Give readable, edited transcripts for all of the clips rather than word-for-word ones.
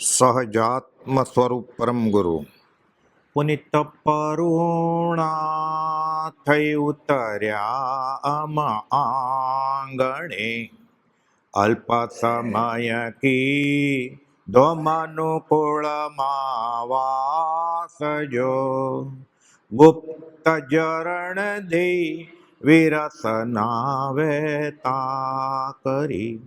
સહજાત્મ સ્વરૂપ પરમ ગુરુ પુનિત પરુણા થઈ ઉતર્યા આંગણે અલ્પ સમય કી ધોમનુકુળમાં વાસજો ગુપ્ત જરણ દે વિરસના વેતા કરી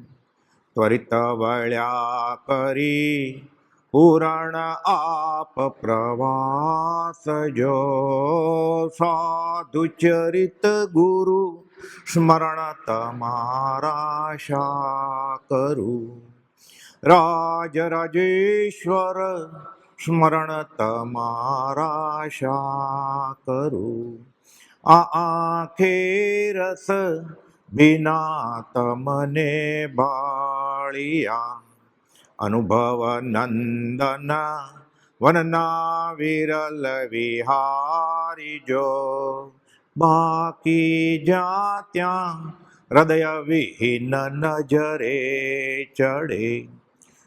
ત્વરિત વળ્યા કરી પુરાણ આપ પ્રવાસ જો સાધુ ચરિત ગુરુ સ્મરણ તમારા શા કરું રાજ રાજેશ્વર સ્મરણ તમારા શા કરું આંખે રસ વિના તમને બાળિયા અનુભવ નંદન વનના વિરલ વિહારી જો બાકી જ્યાં ત્યાં હૃદય વિહીન નજરે ચડે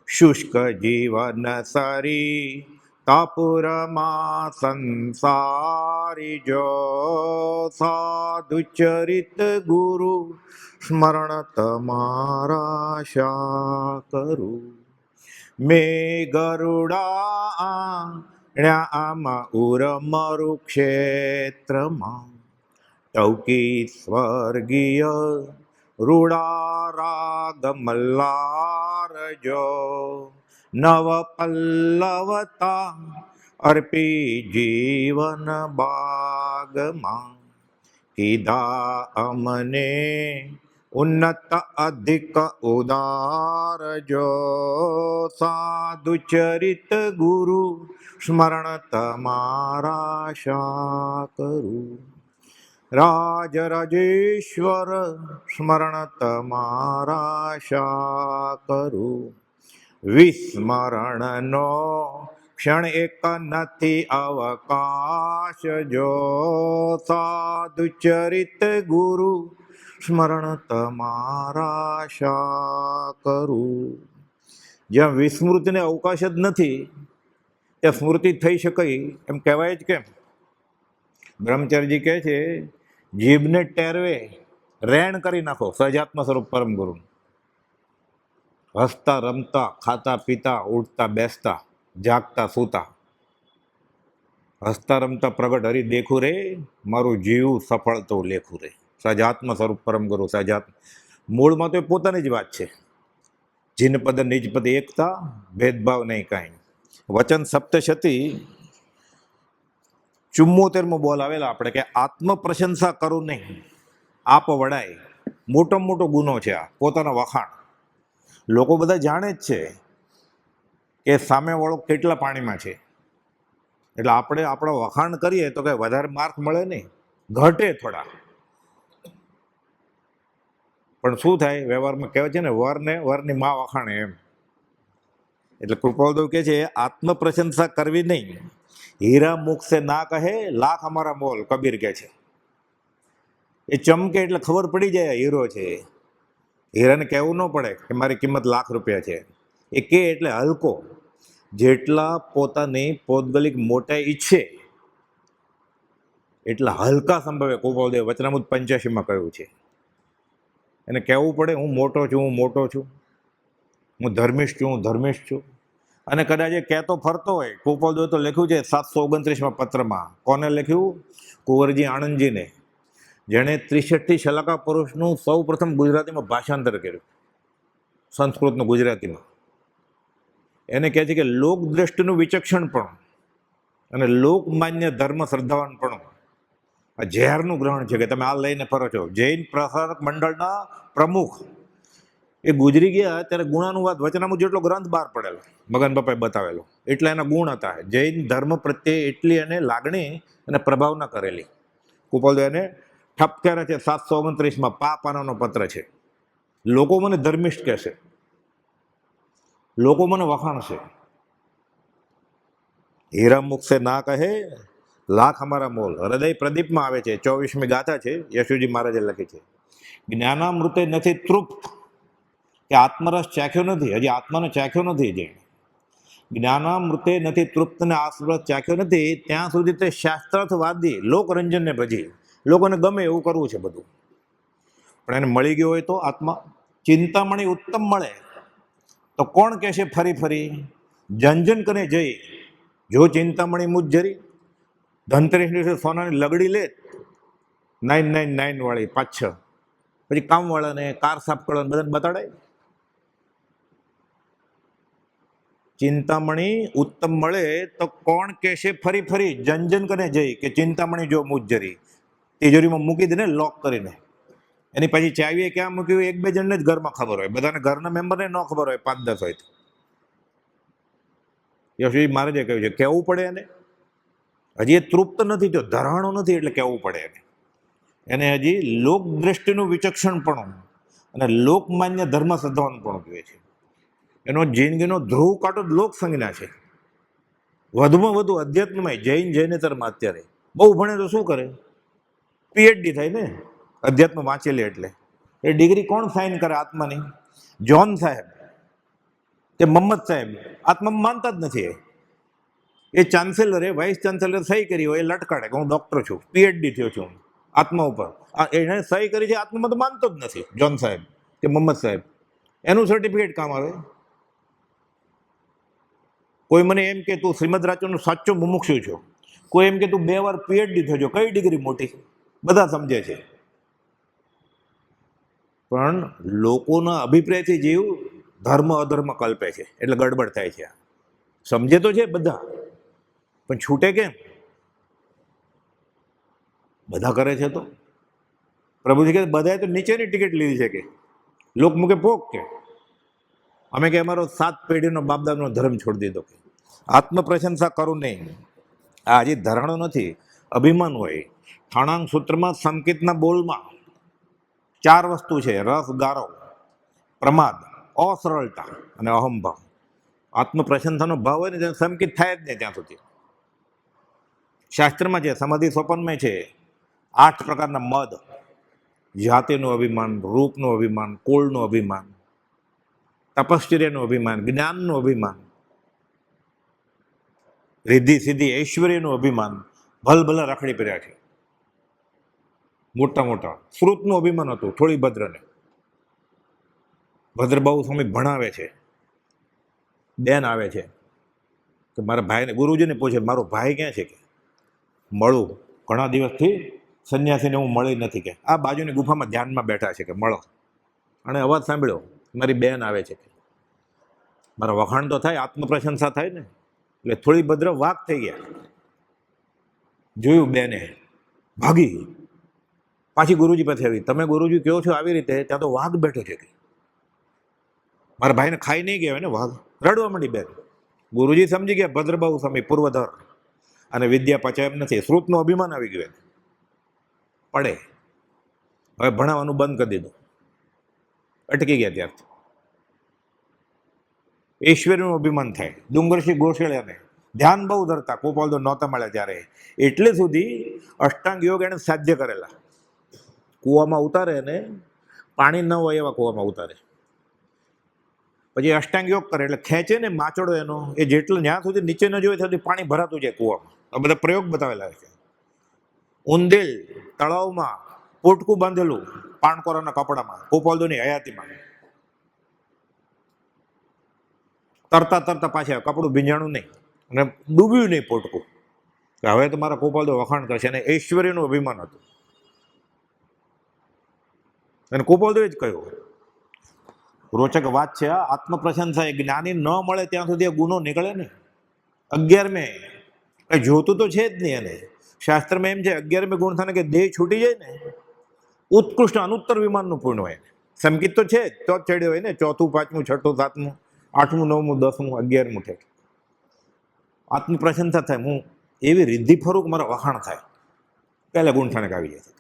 શુષ્ક જીવન સરી તાપુરમાં સંસારી જો સાધુ ચરિત ગુરુ સ્મરણ તમારા શા કરું મેં ગરુડામ ઉરમરુ ક્ષેત્રમાં ટૌકી સ્વર્ગીય રૂડા રાગ મલ્લાર જો નવ પલ્લવતા અર્પી જીવન બાગમાં કીધા અમને ઉન્નત અધિક ઉદાર જો સાધુ ચરિત ગુરુ સ્મરણ તમારા શા કરું રાજ રાજેશ્વર સ્મરણ તમારા શા કરું વિસ્મરણનો ક્ષણ એક નથી અવકાશ જો સાધુ ચરિત ગુરુ સ્મરણ તમારા શા કરું જ્યાં વિસ્મૃતિને અવકાશ જ નથી ત્યાં સ્મૃતિ થઈ શકે એમ કહેવાય જ કેમ બ્રહ્મચર્યજી કહે છે જીભને ટેરવે રેણ કરી નાખો સહજાત્મ સ્વરૂપ પરમ ગુરુ હસતા રમતા ખાતા પીતા ઉઠતા બેસતા જાગતા સૂતા હસતા રમતા પ્રગટ હરી દેખું રે મારું જીવ સફળ તો લેખું રે સહજાત્મ સ્વરૂપ પરમ ગુરુ સહજાત્મ મૂળમાં તો એ પોતાની જ વાત છે જીન પદ નિજ પદ એકતા ભેદભાવ નહીં કાંઈ વચન સપ્તશતી 74મો બોલ આવેલા આપણે કે આત્મ પ્રશંસા કરું નહીં આપ વડાય મોટો મોટો ગુનો છે આ પોતાના વખાણ લોકો બધા જાણે જ છે કે સામેવાળો કેટલા પાણીમાં છે એટલે આપણે આપણો વખાણ કરીએ તો કંઈ વધારે માર્ક મળે નહીં ઘટે થોડા પણ શું થાય વ્યવહારમાં કહેવાય છે ને વરની માં વખાણે એમ એટલે કૃપાળદેવ કહે છે આત્મ પ્રશંસા કરવી નહીં હીરા મુખ સે ના કહે લાખ અમારા મોલ કબીર કહે છે એ ચમકે એટલે ખબર પડી જાય હીરો છે હીરાને કહેવું ન પડે કે મારી કિંમત લાખ રૂપિયા છે એ કે એટલે હલકો જેટલા પોતાની પૌદ્ગલિક મોટાઈ ઈચ્છે એટલા હલકા સંભવે કૃપાળદેવ વચનામૃત 85માં કહ્યું છે એને કહેવું પડે હું મોટો છું હું ધર્મિષ્ઠ છું અને કદાચ એ કહેતો ફરતો હોય કૃપાળદેવ તો લખ્યું છે 729માં પત્રમાં કોને લખ્યું કુંવરજી આણંદજીને જેણે 63 શલાકા પુરુષનું સૌ પ્રથમ ગુજરાતીમાં ભાષાંતર કર્યું સંસ્કૃતનું ગુજરાતીમાં એને કહે છે કે લોક દ્રષ્ટિનું વિચક્ષણપણું અને લોકમાન્ય ધર્મ શ્રદ્ધાવાનપણું આ ઝેરનું ગ્રહણ છે કે તમે આ લઈને ફરો છો જૈન પ્રસારક મંડળના પ્રમુખ એ ગુજરી ગયા ત્યારે ગુણાનુવાદ વચનામૃત જેટલો ગ્રંથ બહાર પડેલો મગન બાપાએ બતાવેલો એટલા એના ગુણ હતા જૈન ધર્મ પ્રત્યે એટલી એને લાગણી અને પ્રભાવના કરેલી કૃપાળદેવ એને ઠપકારે છે 729માં પાપાનાનો પત્ર છે લોકો મને ધર્મિષ્ઠ કહેશે લોકો મને વખાણશે હીરા મુખ સે ના કહે લાખ અમારા મોલ હૃદય પ્રદીપમાં આવે છે 24મી ગાથા છે યશુજી મહારાજે લખી છે જ્ઞાનામૃતે નથી તૃપ્ત કે આત્મરસ ચાખ્યો નથી હજી આત્માને ચાખ્યો નથી જઈને જ્ઞાનામૃતે નથી તૃપ્તને આસ્વાદ ચાખ્યો નથી ત્યાં સુધી તે શાસ્ત્રાર્થવાદી લોકરંજનને ભજી, લોકોને ગમે એવું કરવું છે બધું. પણ એને મળી ગયો હોય તો આત્મા ચિંતામણી ઉત્તમ મળે તો કોણ કહેશે ફરી ફરી જંજન કરે જઈ, જો ચિંતામણી મુજ જરી, ધનતેરસની સોનાની લગડી લે 999 વાળી 5-6, પછી કામવાળાને કાર સાફ કરવાને બધાને બતાડાય. ચિંતામણી ઉત્તમ મળે તો કોણ કહેશે ફરી ફરી જંજન કરે જઈ કે ચિંતામણી જો મુજ જરી, તિજોરીમાં મૂકી દે ને લોક કરીને. એની પછી ચાવીએ ક્યાં મૂક્યું એક બે જણને જ ઘરમાં ખબર હોય, બધાને ઘરના મેમ્બરને ન ખબર હોય, 5-10 હોય તો. યશવી મહારાજે કહ્યું છે કહેવું પડે એને, હજી એ તૃપ્ત નથી, જો ધરાણો નથી એટલે કહેવું પડે એને હજી લોક દ્રષ્ટિનું વિચક્ષણ પણ અને લોકમાન્ય ધર્મ સદ્ધાવન પણ કહે છે. એનો જિંદગીનો ધ્રુવ કાંટો જ લોક સંજ્ઞા છે. વધુમાં વધુ અધ્યાત્મમાં જૈનેતરમાં અત્યારે બહુ ભણે તો શું કરે, પીએચડી થાય ને અધ્યાત્મ વાંચેલી, એટલે એ ડિગ્રી કોણ સાઇન કરે આત્માની? જોન સાહેબ કે મહમ્મદ સાહેબ આત્મામાં માનતા જ નથી. એ ચાન્સેલરે વાઇસ ચાન્સેલર સહી કરી હોય એ લટકાડે કે હું ડૉક્ટર છું, પીએચડી થયો છું આત્મા ઉપર. એને સહી કરી છે આત્મામાં તો માનતો જ નથી જોન સાહેબ કે મહમ્મદ સાહેબ. એનું સર્ટિફિકેટ કામ આવે? કોઈ મને એમ કે તું શ્રીમદ રાજચંદ્રનો સાચો મુમુક્ષુ છો, કોઈ એમ કે તું 2 વાર પીએચડી થયો છો, કઈ ડિગ્રી મોટી? બધા સમજે છે પણ લોકોના અભિપ્રાયથી જીવ ધર્મ અધર્મ કલ્પે છે એટલે ગડબડ થાય છે. સમજે તો છે બધા પણ છૂટે કેમ? બધા કરે છે તો પ્રભુજી કહે બધાએ તો નીચેની ટિકિટ લીધી છે કે લોક મૂકે પોક કે અમે કે અમારો 7 પેઢીનો બાપદાદનો ધર્મ છોડી દીધો કે આત્મ પ્રશંસા કરું નહીં. આ હજી ધરાણો નથી, અભિમાન હોય. થાણાંગ સૂત્રમાં સંકેતના બોલમાં 4 વસ્તુ છે: રસ, ગારો, પ્રમાદ, અસરળતા અને અહંભાવ. આત્મ પ્રશંસાનો ભાવ હોય ને ત્યાં સંકેત થાય જ નહીં ત્યાં સુધી. શાસ્ત્રમાં છે, સમાધિ સોપનમાં છે 8 પ્રકારના મદ: જાતિનું અભિમાન, રૂપનું અભિમાન, કુળનું અભિમાન, તપશ્ચર્યનું અભિમાન, જ્ઞાનનું અભિમાન, રિદ્ધિ સિદ્ધિ ઐશ્વર્યનું અભિમાન. ભલભલા રખડી પડ્યા છે મોટા મોટા. શ્રુતનું અભિમાન હતું થોડી ભદ્રને. ભદ્રબાહુ સ્વામી ભણાવે છે, બેન આવે છે કે મારા ભાઈને, ગુરુજીને પૂછે મારો ભાઈ ક્યાં છે કે મળું, ઘણા દિવસથી સંન્યાસીને હું મળી નથી કે આ બાજુની ગુફામાં ધ્યાનમાં બેઠા છે કે મળો. અને અવાજ સાંભળ્યો મારી બેન આવે છે કે મારા વખાણ તો થાય, આત્મપ્રશંસા થાય ને. એટલે થોડી ભદ્ર વાક થઈ ગયા. જોયું બેને ભાગી પાછી ગુરુજી પાસે આવી. તમે ગુરુજી કહો છો આવી રીતે, ત્યાં તો વાઘ બેઠો છે કે મારા ભાઈને ખાઈ નહીં ગયા ને વાઘ. રડવા માંડી બેન. ગુરુજી સમજી ગયા ભદ્રબાહુ સ્વામી પૂર્વધર અને વિદ્યા પચાય એમ નથી. શ્રુતનું અભિમાન આવી ગયું પડે. હવે ભણાવવાનું બંધ કરી દીધું, અટકી ગયા ત્યારથી. ઐશ્વર્યનું અભિમાન થાય. ડુંગરસિંહ ગોસળિયાને ધ્યાન બહુ ધરતા, ગોપાલદો નહોતા મળ્યા ત્યારે. એટલે સુધી અષ્ટાંગ યોગ એણે સાધ્ય કરેલા. કૂવામાં ઉતારે અને પાણી ન હોય એવા કૂવામાં ઉતારે. પછી અષ્ટાંગ યોગ કરે એટલે ખેંચે ને માચડો એનો, એ જેટલું જ્યાં સુધી નીચે ન જોયે ત્યાં સુધી પાણી ભરાતું જાય કૂવામાં. આ બધા પ્રયોગ બતાવેલા છે. ઉંદેલ તળાવમાં પોટકું બાંધેલું પાણકોરાના કપડામાં, ગોપાલદોની હયાતીમાં. તરતા તરતા પાછા કપડું ભીંજાણું નહીં અને ડૂબ્યું નહીં પોટકું. હવે તો મારા ગોપાલદો વખાણ કરશે. અને ઐશ્વર્યનું અભિમાન હતું. અને ગોપાલદોએ જ કહ્યું, રોચક વાત છે આ, આત્મપ્રશંસા એ જ્ઞાની ન મળે ત્યાં સુધી એ ગુનો નીકળે ને. 11મે એ જોતું તો છે જ નહીં. એને શાસ્ત્રમાં એમ છે 11મે ગુણ થાય કે દેહ છૂટી જાય ને ઉત્કૃષ્ટ અનુત્તર વિમાનનું પૂર્ણ હોય. સંકિત તો છે જ, તો જ ચડ્યો હોય ને 4, 5, 6, 7, 8, 9, 10, 11મું ઠેક. આત્મપ્રશંસા થાય, હું એવી રિદ્ધિ ફરું કે મારા વખાણ થાય. પહેલા ગુણ ઠાણક આવી જાય.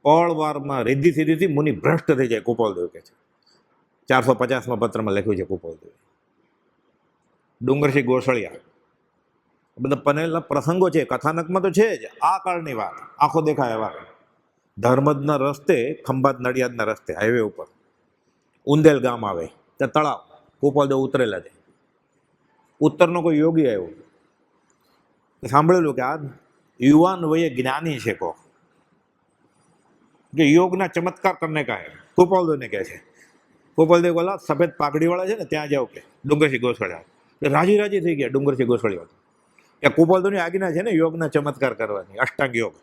પળવારમાં રિદ્ધિ સિદ્ધિથી મુનિ ભ્રષ્ટ થઈ જાય. ગોપાલદેવ કહે છે 450માં પત્રમાં લખ્યું છે ગોપાલદેવ. ડુંગરસિંહ ગોસળિયા, બધા બનેલા પ્રસંગો છે, કથાનકમાં તો છે જ. આ કાળની વાત, આંખો દેખાય વાત. ધર્મદના રસ્તે, ખંભાત નડિયાદના રસ્તે હાઈવે ઉપર ઉંદેલ ગામ આવે ત્યાં તળાવ, ગોપાલદેવ ઉતરેલા છે. ઉત્તરનો કોઈ યોગી આવ્યો, સાંભળેલું કે આ યુવાન વયે જ્ઞાની છે કો કે યોગના ચમત્કાર કરને કા હે, ગોપાલદેવને કહે છે. ગોપાલદેવ બોલા સફેદ પાઘડીવાળા છે ને ત્યાં જાઓ કે ડુંગરસિંહ ગોસ્વાળિયા. રાજી રાજી થઈ ગયા ડુંગરસિંહ ગોસ્વાળિયા કે ગોપાલદેવની આજ્ઞા છે ને યોગના ચમત્કાર કરવાની, અષ્ટાંગ યોગ.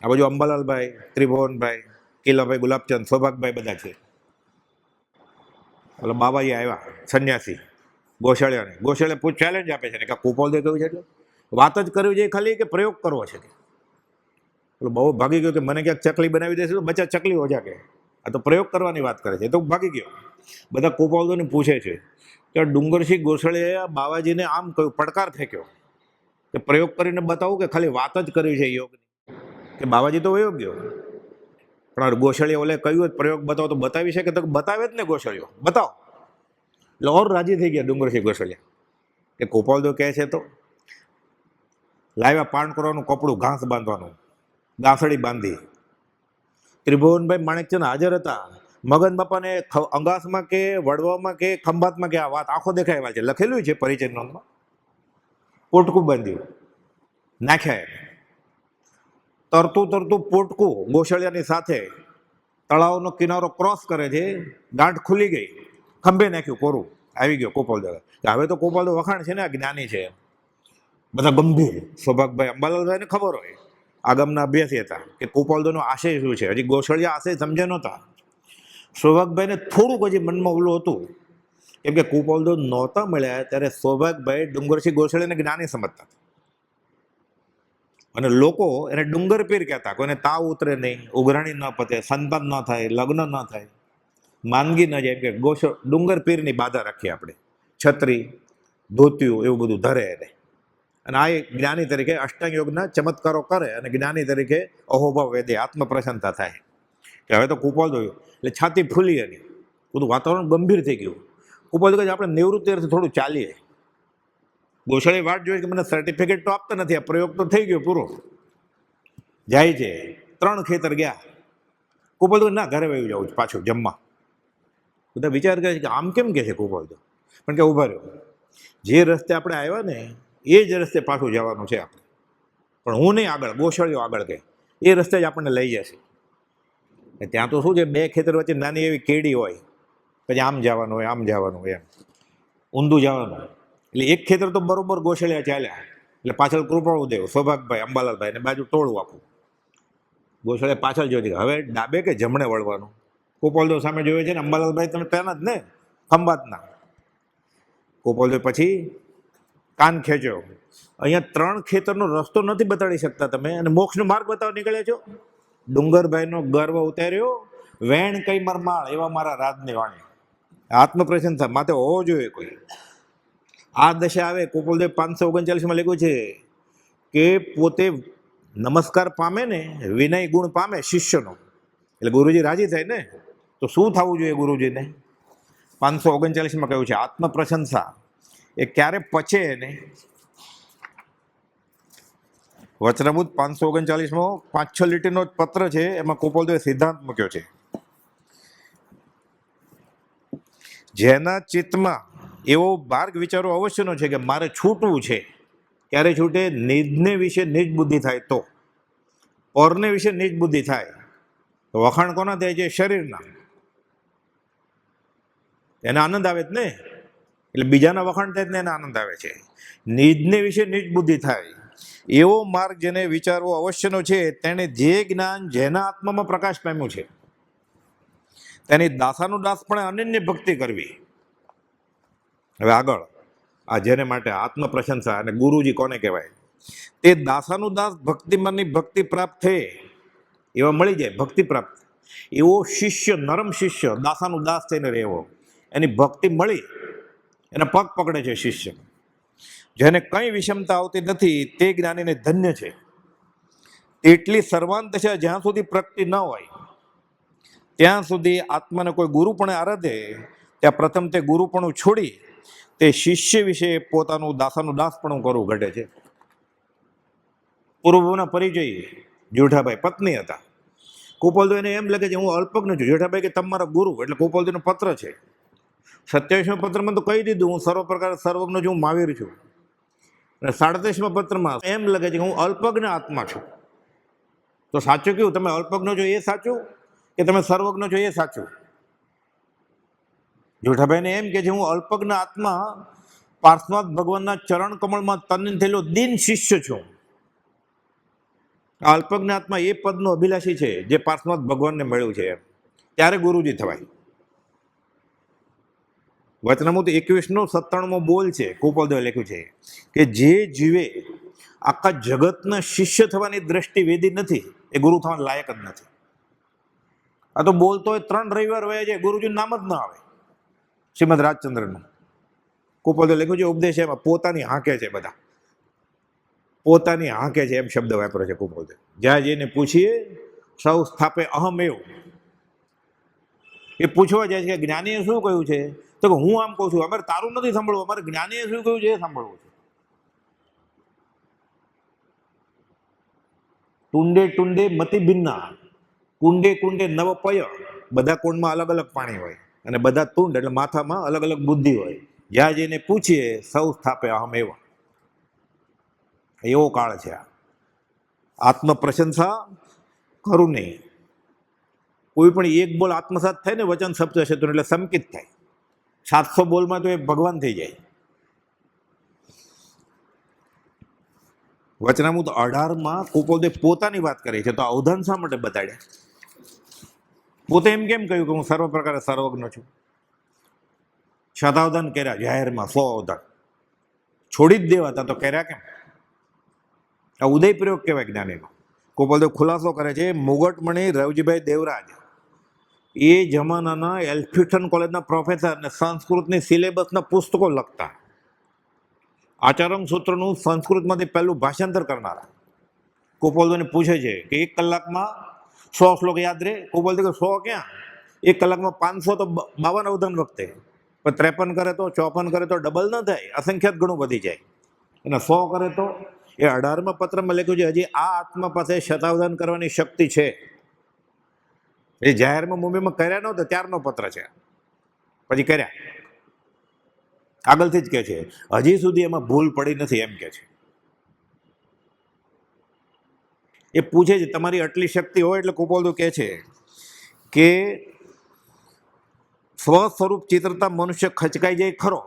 આ બાજુ અંબાલાલભાઈ, ત્રિભુવનભાઈ, કિલાભાઈ, ગુલાબચંદ, સૌભાગભાઈ બધા છે. એટલે બાબાજી આવ્યા સંન્યાસી ગોશાળિયાને. ગોશાળિયા ચેલેન્જ આપે છે ને કે ગોપાલદેવ કહ્યું છે એટલે વાત જ કરવી છે ખાલી કે પ્રયોગ કરવો છે. એટલે બહુ ભાગી ગયો કે મને ક્યાંક ચકલી બનાવી દેશે તો બચ્ચા ચકલી હો જા કે આ તો પ્રયોગ કરવાની વાત કરે છે. તો ભાગી ગયો. બધા ગોપાલદેવને પૂછે છે કે ડુંગરસિંહ ગોસાળીએ બાવાજીને આમ કહ્યું, પડકાર ફેંક્યો કે પ્રયોગ કરીને બતાવું કે ખાલી વાત જ કરવી છે યોગની. કે બાવાજી તો વયો ગયો, પણ ગોસાળીએ ઓલે કહ્યું પ્રયોગ બતાવો તો બતાવી શકે, તો બતાવે જ ને ગોસાળીઓ, બતાવો. એટલે ઓર રાજી થઈ ગયા ડુંગરસિંહ ગોસાળિયા કે ગોપાલદેવ કહે છે તો લાવ્યા પાણ કરવાનું કપડું, ઘાસ બાંધવાનું, ગાંસડી બાંધી. ત્રિભુવનભાઈ માણેકચંદ હાજર હતા. મગન બાપાને અંગાસમાં કે વડવામાં કે ખંભાતમાં કે આ વાત આંખો દેખાય છે, લખેલું છે પરિચય નોંધમાં. પોટકું બાંધ્યું, નાખ્યા. તરતું તરતું પોટકું ગોશાળિયાની સાથે તળાવનો કિનારો ક્રોસ કરે છે, ગાંઠ ખુલી ગઈ, ખંભે નાખ્યું, કોરું આવી ગયો ગોપાલદેવ. હવે તો ગોપાલદેવ વખાણ છે ને આ જ્ઞાની છે, બધા ગંભીર. સૌભાગભાઈ, અંબાલાલભાઈને ખબર હોય, આગમના અભ્યાસી હતા કે ગોપાલદેવનો આશય શું છે. હજી ગોશાળિયા આશય સમજે નહોતા. સૌભાગભાઈને થોડુંક હજી મનમાં ઓલું હતું, કેમ કે ગોપાલદેવ નહોતા મળ્યા ત્યારે સૌભાગભાઈ ડુંગરસિંહ ગોસાળીને જ્ઞાની સમજતા. અને લોકો એને ડુંગર પીર કહેતા. કોઈને તાવ ઉતરે નહીં, ઉઘરાણી ન પતે, સંતાન ન થાય, લગ્ન ન થાય, માંદગી ન જાય, કે ડુંગર પીરની બાધા રાખીએ આપણે. છત્રી, ધોતિયું એવું બધું ધરે એને. અને આ એક જ્ઞાની તરીકે અષ્ટાંગ યોગના ચમત્કારો કરે અને જ્ઞાની તરીકે અહોભાવ વેદે આત્મપ્રસન્નતા થાય. કે હવે તો ગોપાલદેવ એટલે છાતી ફૂલી એની, બધું વાતાવરણ ગંભીર થઈ ગયું. ગોપાલદેવ કહે આપણે નિવૃત્તિ અર્થે થોડું ચાલીએ. ગોશાળી વાટ જોઈએ કે મને સર્ટિફિકેટ તો આપતા નથી, આ પ્રયોગ તો થઈ ગયો પૂરો. જાય છે, 3 ખેતર ગયા. ગોપાલદેવ ના ઘરે વયું જાઉં પાછું જમવા. બધા વિચાર કરે છે કે આમ કેમ કે છે ગોપાલદેવ, પણ કે ઉભા રહ્યો, જે રસ્તે આપણે આવ્યા ને એ જ રસ્તે પાછું જવાનું છે આપણે, પણ હું નહીં આગળ, ગોશાળીઓ આગળ કે એ રસ્તે જ આપણને લઈ જશે. ત્યાં તો શું છે, 2 ખેતર વચ્ચે નાની એવી કેડી હોય, પછી આમ જવાનું હોય, આમ જવાનું હોય, એમ ઊંધું જવાનું. એટલે એક ખેતર તો બરોબર ગોશાળિયા ચાલ્યા, એટલે પાછળ કૃપાળુદેવ, સૌભાગભાઈ, અંબાલાલભાઈ ને બાજુ ટોળું આખું. ગોશાળિયા પાછળ જોઈ હવે ડાબે કે જમણે વળવાનું. ગોપાલદેવ સામે જોયે છે ને, અંબાલાલભાઈ તમે ત્યાંના જ ને, ખંભાતના. ગોપાલદેવ પછી કાન ખેંચ્યો, અહીંયા 3 ખેતરનો રસ્તો નથી બતાડી શકતા તમે, અને મોક્ષનો માર્ગ બતાવવા નીકળ્યા છો. ડુંગરભાઈનો ગર્વ ઉતાર્યો, વેણ કઈ મરમાળ એવા મારા રાજની વાણી. આત્મપ્રશંસા માથે હોવો જોઈએ કોઈ. આ દશા આવે. ગોપાલદેવ 539માં લખ્યું છે કે પોતે નમસ્કાર પામે ને, વિનય ગુણ પામે શિષ્યનો, એટલે ગુરુજી રાજી થાય ને. તો શું થવું જોઈએ ગુરુજીને? 539માં કહ્યું છે આત્મપ્રશંસા એ ક્યારે પચે ને. વચનામૃત 539માં 5-6 લીટીનો પત્ર છે, એમાં ગોપાલદેવે સિદ્ધાંત મૂક્યો છે. જેના ચિત્તમાં એવો માર્ગ વિચારો અવશ્યનો છે કે મારે છૂટવું છે. ક્યારે છૂટે? નિજને વિશે નિજ બુદ્ધિ થાય તો, પરને વિશે નિજ બુદ્ધિ થાય. વખાણ કોના થાય છે? શરીરના. એને આનંદ આવે જ ને, એટલે બીજાના વખાણ થાય ને એને આનંદ આવે છે. નિજને વિશે નિજ બુદ્ધિ થાય એવો માર્ગ જેને વિચારવો અવશ્યનો છે, તેણે જે જ્ઞાન જેના આત્મામાં પ્રકાશ પામ્યું છે તેની દાસાનુદાસપણે અનન્ય ભક્તિ કરવી. હવે આગળ આ જેને માટે આત્મ પ્રશંસા અને ગુરુજી કોને કહેવાય? તે દાસાનુદાસ ભક્તિમાંની ભક્તિ પ્રાપ્ત થઈ એવા મળી જાય. ભક્તિ પ્રાપ્ત એવો શિષ્ય, નરમ શિષ્ય, દાસાનુદાસ થઈને રહેવો, એની ભક્તિ મળી, એના પગ પકડે છે શિષ્ય. જેને કંઈ વિષમતા આવતી નથી તે જ્ઞાનીને ધન્ય છે. એટલી સર્વાંત દશા જ્યાં સુધી પ્રગતિ ન હોય ત્યાં સુધી આત્માને કોઈ ગુરુપણે આરાધે, ત્યાં પ્રથમ તે ગુરુપણું છોડી તે શિષ્ય વિશે પોતાનું દાસાનું દાસપણું કરવું ઘટે છે. પૂર્વના પરિચય જેઠાભાઈ પત્ની હતા. ગોપાલદેવ એને એમ લાગે છે હું અલ્પજ્ઞ છું. જેઠાભાઈ કે તમારા ગુરુ, એટલે ગોપાલદેવનો પત્ર છે. 27મા પત્રમાં તો કહી દીધું હું સર્વ પ્રકાર સર્વજ્ઞ છું, હું મહાવીર છું. અને 37મા પત્રમાં એમ લગે છે કે હું અલ્પજ્ઞ આત્મા છું. તો સાચું કેવું, તમે અલ્પજ્ઞ છો એ સાચું કે તમે સર્વજ્ઞ છો એ સાચું? જેઠાભાઈને એમ કે છે હું અલ્પજ્ઞ આત્મા પાર્શ્વનાથ ભગવાનના ચરણ કમળમાં તન્ન થયેલો દિન શિષ્ય છું. અલ્પજ્ઞ આત્મા એ પદનો અભિલાષી છે જે પાર્શ્વનાથ ભગવાનને મળ્યું છે, ત્યારે ગુરુજી થવાય. વચનામૃત 21:97 બોલ છે, કુપોલદેવે લખ્યું છે કે જે જીવે આખા જગતના શિષ્ય થવાની દ્રષ્ટિ વેદી નથી એ ગુરુ થવાના લાયક જ નથી. આ તો બોલતો હોય 3 રવિવાર વયા જાય, ગુરુજીનું નામ જ ના આવે. શ્રીમદ રાજચંદ્રનું કુપોલદેવે લખ્યું છે ઉપદેશ, એમાં પોતાની હાંકે છે, બધા પોતાની હાંકે છે એમ શબ્દ વાપરે છે કુપોલદેવ. જ્યાં જઈને પૂછીએ સૌ સ્થાપે અહમ એવું, એ પૂછવા જાય છે કે જ્ઞાનીએ શું કહ્યું છે, તો કે હું આમ કહું છું, અમારે તારું નથી સાંભળવું, અમારે જ્ઞાનીએ શું કહ્યું છે એ સાંભળવું છે. ટુંડે ટુંડે મતિ ભિન્ના, કુંડે કુંડે નવ પય, બધા કુંડમાં અલગ અલગ પાણી હોય અને બધા તુંડ એટલે માથામાં અલગ અલગ બુદ્ધિ હોય. જ્યાં જઈને પૂછીએ સૌ સ્થાપે અહમ એવા, એવો કાળ છે આ. આત્મ પ્રશંસા કરું નહીં. કોઈ પણ એક બોલ આત્મસાત થાય ને વચન શબ્દ ક્ષેત્ર એટલે સંકિત થાય. 700 બોલમાં તો એ ભગવાન થઈ જાય. વચનામૃત 18માં કુપોલદેવ પોતાની વાત કરી છે, તો અવધાન શા માટે બતાડ્યા? પોતે એમ કેમ કહ્યું કે હું સર્વ પ્રકારે સર્વજ્ઞ છું? શતાવધાન કર્યા જાહેરમાં, 100 અવધાન છોડી જ દેવાતા તો કર્યા કેમ? આ ઉદય પ્રયોગ કહેવાય જ્ઞાનીનો. કુપોલદેવ ખુલાસો કરે છે, મુગટમણી રવજીભાઈ દેવરાજ એ જમાનાના એલ્ફિન્સ્ટન કોલેજના પ્રોફેસર ને સંસ્કૃતની સિલેબસના પુસ્તકો લખતા, આચરણ સૂત્રનું સંસ્કૃતમાંથી પહેલું ભાષાંતર કરનારા. કુપોલદેવને પૂછે છે કે 1 કલાકમાં 100 શ્લોક યાદ રહે? કુપોલદેવ 100 ક્યાં, 1 કલાકમાં 500 તો 52 અવધાન વખતે, પણ 53 કરે તો 54 કરે તો ડબલ ન થાય, અસંખ્યાત ગણું વધી જાય. અને 100 કરે તો એ 18મા પત્રમાં લખ્યું છે હજી આ આત્મા પાસે શતાવધાન કરવાની શક્તિ છે. એ જાહેરમાં મુંબઈમાં કર્યા નહોતા ત્યારનો પત્ર છે, પછી કર્યા આગળથી જ કે છે હજી સુધી એમાં ભૂલ પડી નથી એમ કે છે. એ પૂછે છે તમારી આટલી શક્તિ હોય એટલે કુપોલદેવ કહે છે કે સ્વ સ્વરૂપ ચિત્રતા મનુષ્ય ખચકાઈ જાય ખરો,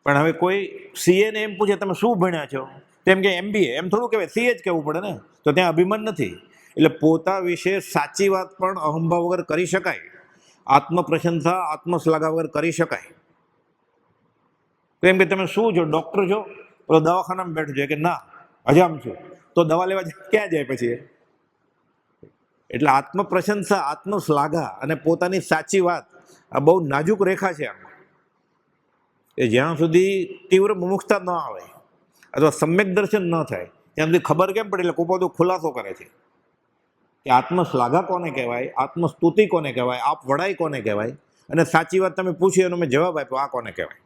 પણ હવે કોઈ સીએ ને એમ પૂછે તમે શું ભણ્યા છો, તેમ કે MBA, એમ થોડું કહેવાય, સીએ જ કહેવું પડે ને, તો ત્યાં અભિમાન નથી. એટલે પોતા વિશે સાચી વાત પણ અહંભાવ વગર કરી શકાય, આત્મ પ્રશંસા આત્મશ્લાઘા વગર કરી શકાય. તો એમ કે તમે શું છો, ડોક્ટર છો? તો દવાખાનામાં બેઠો છે કે ના હજામ છું, તો દવા લેવા ક્યાં જાય પછી? એટલે આત્મ પ્રશંસા આત્મશ્લાઘા અને પોતાની સાચી વાત આ બહુ નાજુક રેખા છે. એ જ્યાં સુધી તીવ્ર મુમુક્ષતા ન આવે અથવા સમ્યક દર્શન ન થાય ત્યાં સુધી ખબર કેમ પડે? એટલે કુપોલદેવ ખુલાસો કરે છે કે આત્મશ્લાઘા કોને કહેવાય, આત્મસ્તુતિ કોને કહેવાય, આપ વડાઈ કોને કહેવાય, અને સાચી વાત તમે પૂછી એનો મેં જવાબ આપ્યો આ કોને કહેવાય.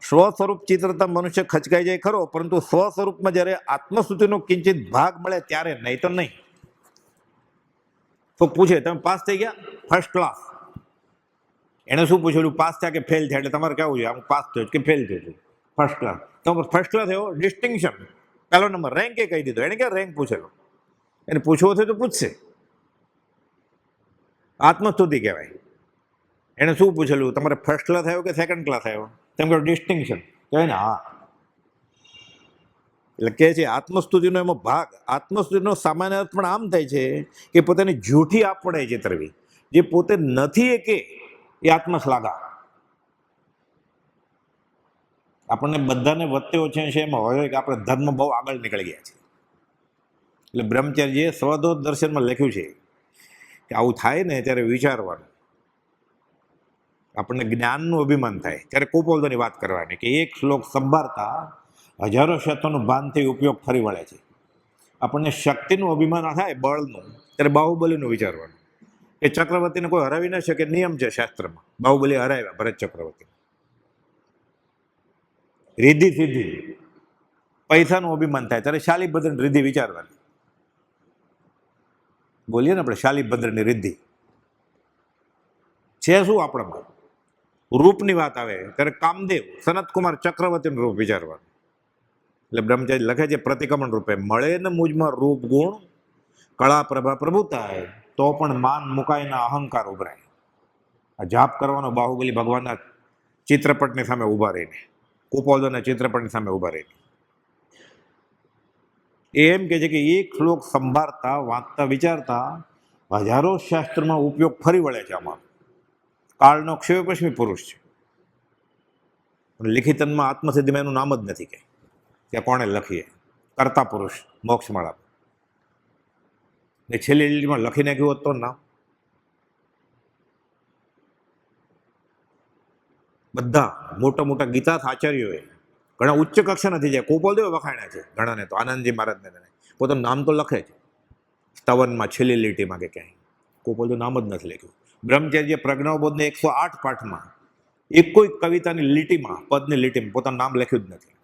સ્વ સ્વરૂપ ચિત્રતા મનુષ્ય ખચકાઈ જાય ખરો, પરંતુ સ્વ સ્વરૂપમાં જ્યારે આત્મસ્તુતિનો કિંચિત ભાગ મળે ત્યારે, નહીં તો નહીં. તો પૂછે તમે પાસ થઈ ગયા? First class. એને શું પૂછેલું, પાસ થયા કે ફેલ થયા? એટલે તમારે કહેવું જોઈએ હું પાસ થયો કે ફેલ થયો છું. First class. તમે ફર્સ્ટ ક્લાસ થયો, ડિસ્ટિંક્શન, પહેલો નંબર, રેન્ક એ કહી દીધો. એને ક્યાં રેન્ક પૂછેલો? એને પૂછવો થયો તો પૂછશે. આત્મસ્તુતિ કહેવાય. એને શું પૂછેલું, તમારે ફર્સ્ટ ક્લાસ આવ્યો કે સેકન્ડ ક્લાસ આવ્યો? તેમ કહો ડિસ્ટિંક્શન, કહેવાય ને હા. એટલે કહે છે આત્મસ્તુતિનો એમાં ભાગ, આત્મસ્તુતિનો સામાન્ય અર્થ પણ આમ થાય છે કે પોતાની જૂઠી આપવડાઈ ચિતરવી, જે પોતે નથી એ કે એ આત્મશ્લાઘા. આપણને બધાને વધતે ઓછે છે એમાં હોય કે આપણે ધર્મ બહુ આગળ નીકળી ગયા છે. એટલે બ્રહ્મચારીજીએ સ્વદોષ દર્શનમાં લખ્યું છે કે આવું થાય ને ત્યારે વિચારવાનું. આપણને જ્ઞાનનું અભિમાન થાય ત્યારે કુપોલદેવની વાત કરવાની કે એક શ્લોક સંભાળતા હજારો શતોનું ભાનથી ઉપયોગ ફરી વળે છે. આપણને શક્તિનું અભિમાન થાય, બળનું, ત્યારે બાહુબલીનું વિચારવાનું કે ચક્રવર્તીને કોઈ હરાવી ન શકે, નિયમ છે શાસ્ત્રમાં. બાહુબલી હરાવ્યા ભરત ચક્રવર્તી. રિદ્ધિ સિદ્ધિ, પૈસાનું અભિમાન થાય ત્યારે શાલીભદ્રની રિદ્ધિ વિચારવાની. બોલીએ ને આપણે શાલીભદ્રની રિદ્ધિ. છે શું આપણામાં? રૂપની વાત આવે ત્યારે કામદેવ સનતકુમાર ચક્રવર્તીનું રૂપ વિચારવાનું. એટલે બ્રહ્મચારી લખે છે પ્રતિક્રમણ રૂપે, મળે ને મુજમાં રૂપ ગુણ, કળા પ્રભા પ્રભુતાય, તો પણ માન મુકાય ના અહંકાર ઉભરાય. આ જાપ કરવાનો બાહુબલી ભગવાનના ચિત્રપટની સામે ઉભા રહીને, કુપોલના ચિત્રપટની સામે ઉભા રહીને એ એમ કે છે કે એક શ્લોક સંભાળતા વાંચતા વિચારતા હજારો શાસ્ત્રમાં ઉપયોગ ફરી વળે છે. આમાં કાળનો ક્ષયપશ્મી પુરુષ છે, પણ લિખિતનમાં આત્મસિદ્ધિમાં એનું નામ જ નથી કે ત્યાં કોણે લખીએ. કર્તા પુરુષ મોક્ષમાળા ને છેલ્લી લીટીમાં લખી નાખ્યું હોત તો નામ. બધા મોટા મોટા ગીતા આચાર્યોએ ઘણા ઉચ્ચ કક્ષા નથી જાય, કુપોલદેવ વખાણ્યા છે ઘણાને, તો આનંદજી મહારાજને પોતાનું નામ તો લખે છે સ્તવનમાં છેલ્લી લીટીમાં કે ક્યાંય. કુપોલદેવ નામ જ નથી લખ્યું. બ્રહ્મચર્ય પ્રજ્ઞાબોધને 108 પાઠમાં એક કોઈ કવિતાની લીટીમાં, પદની લીટીમાં પોતાનું નામ લખ્યું જ નથી.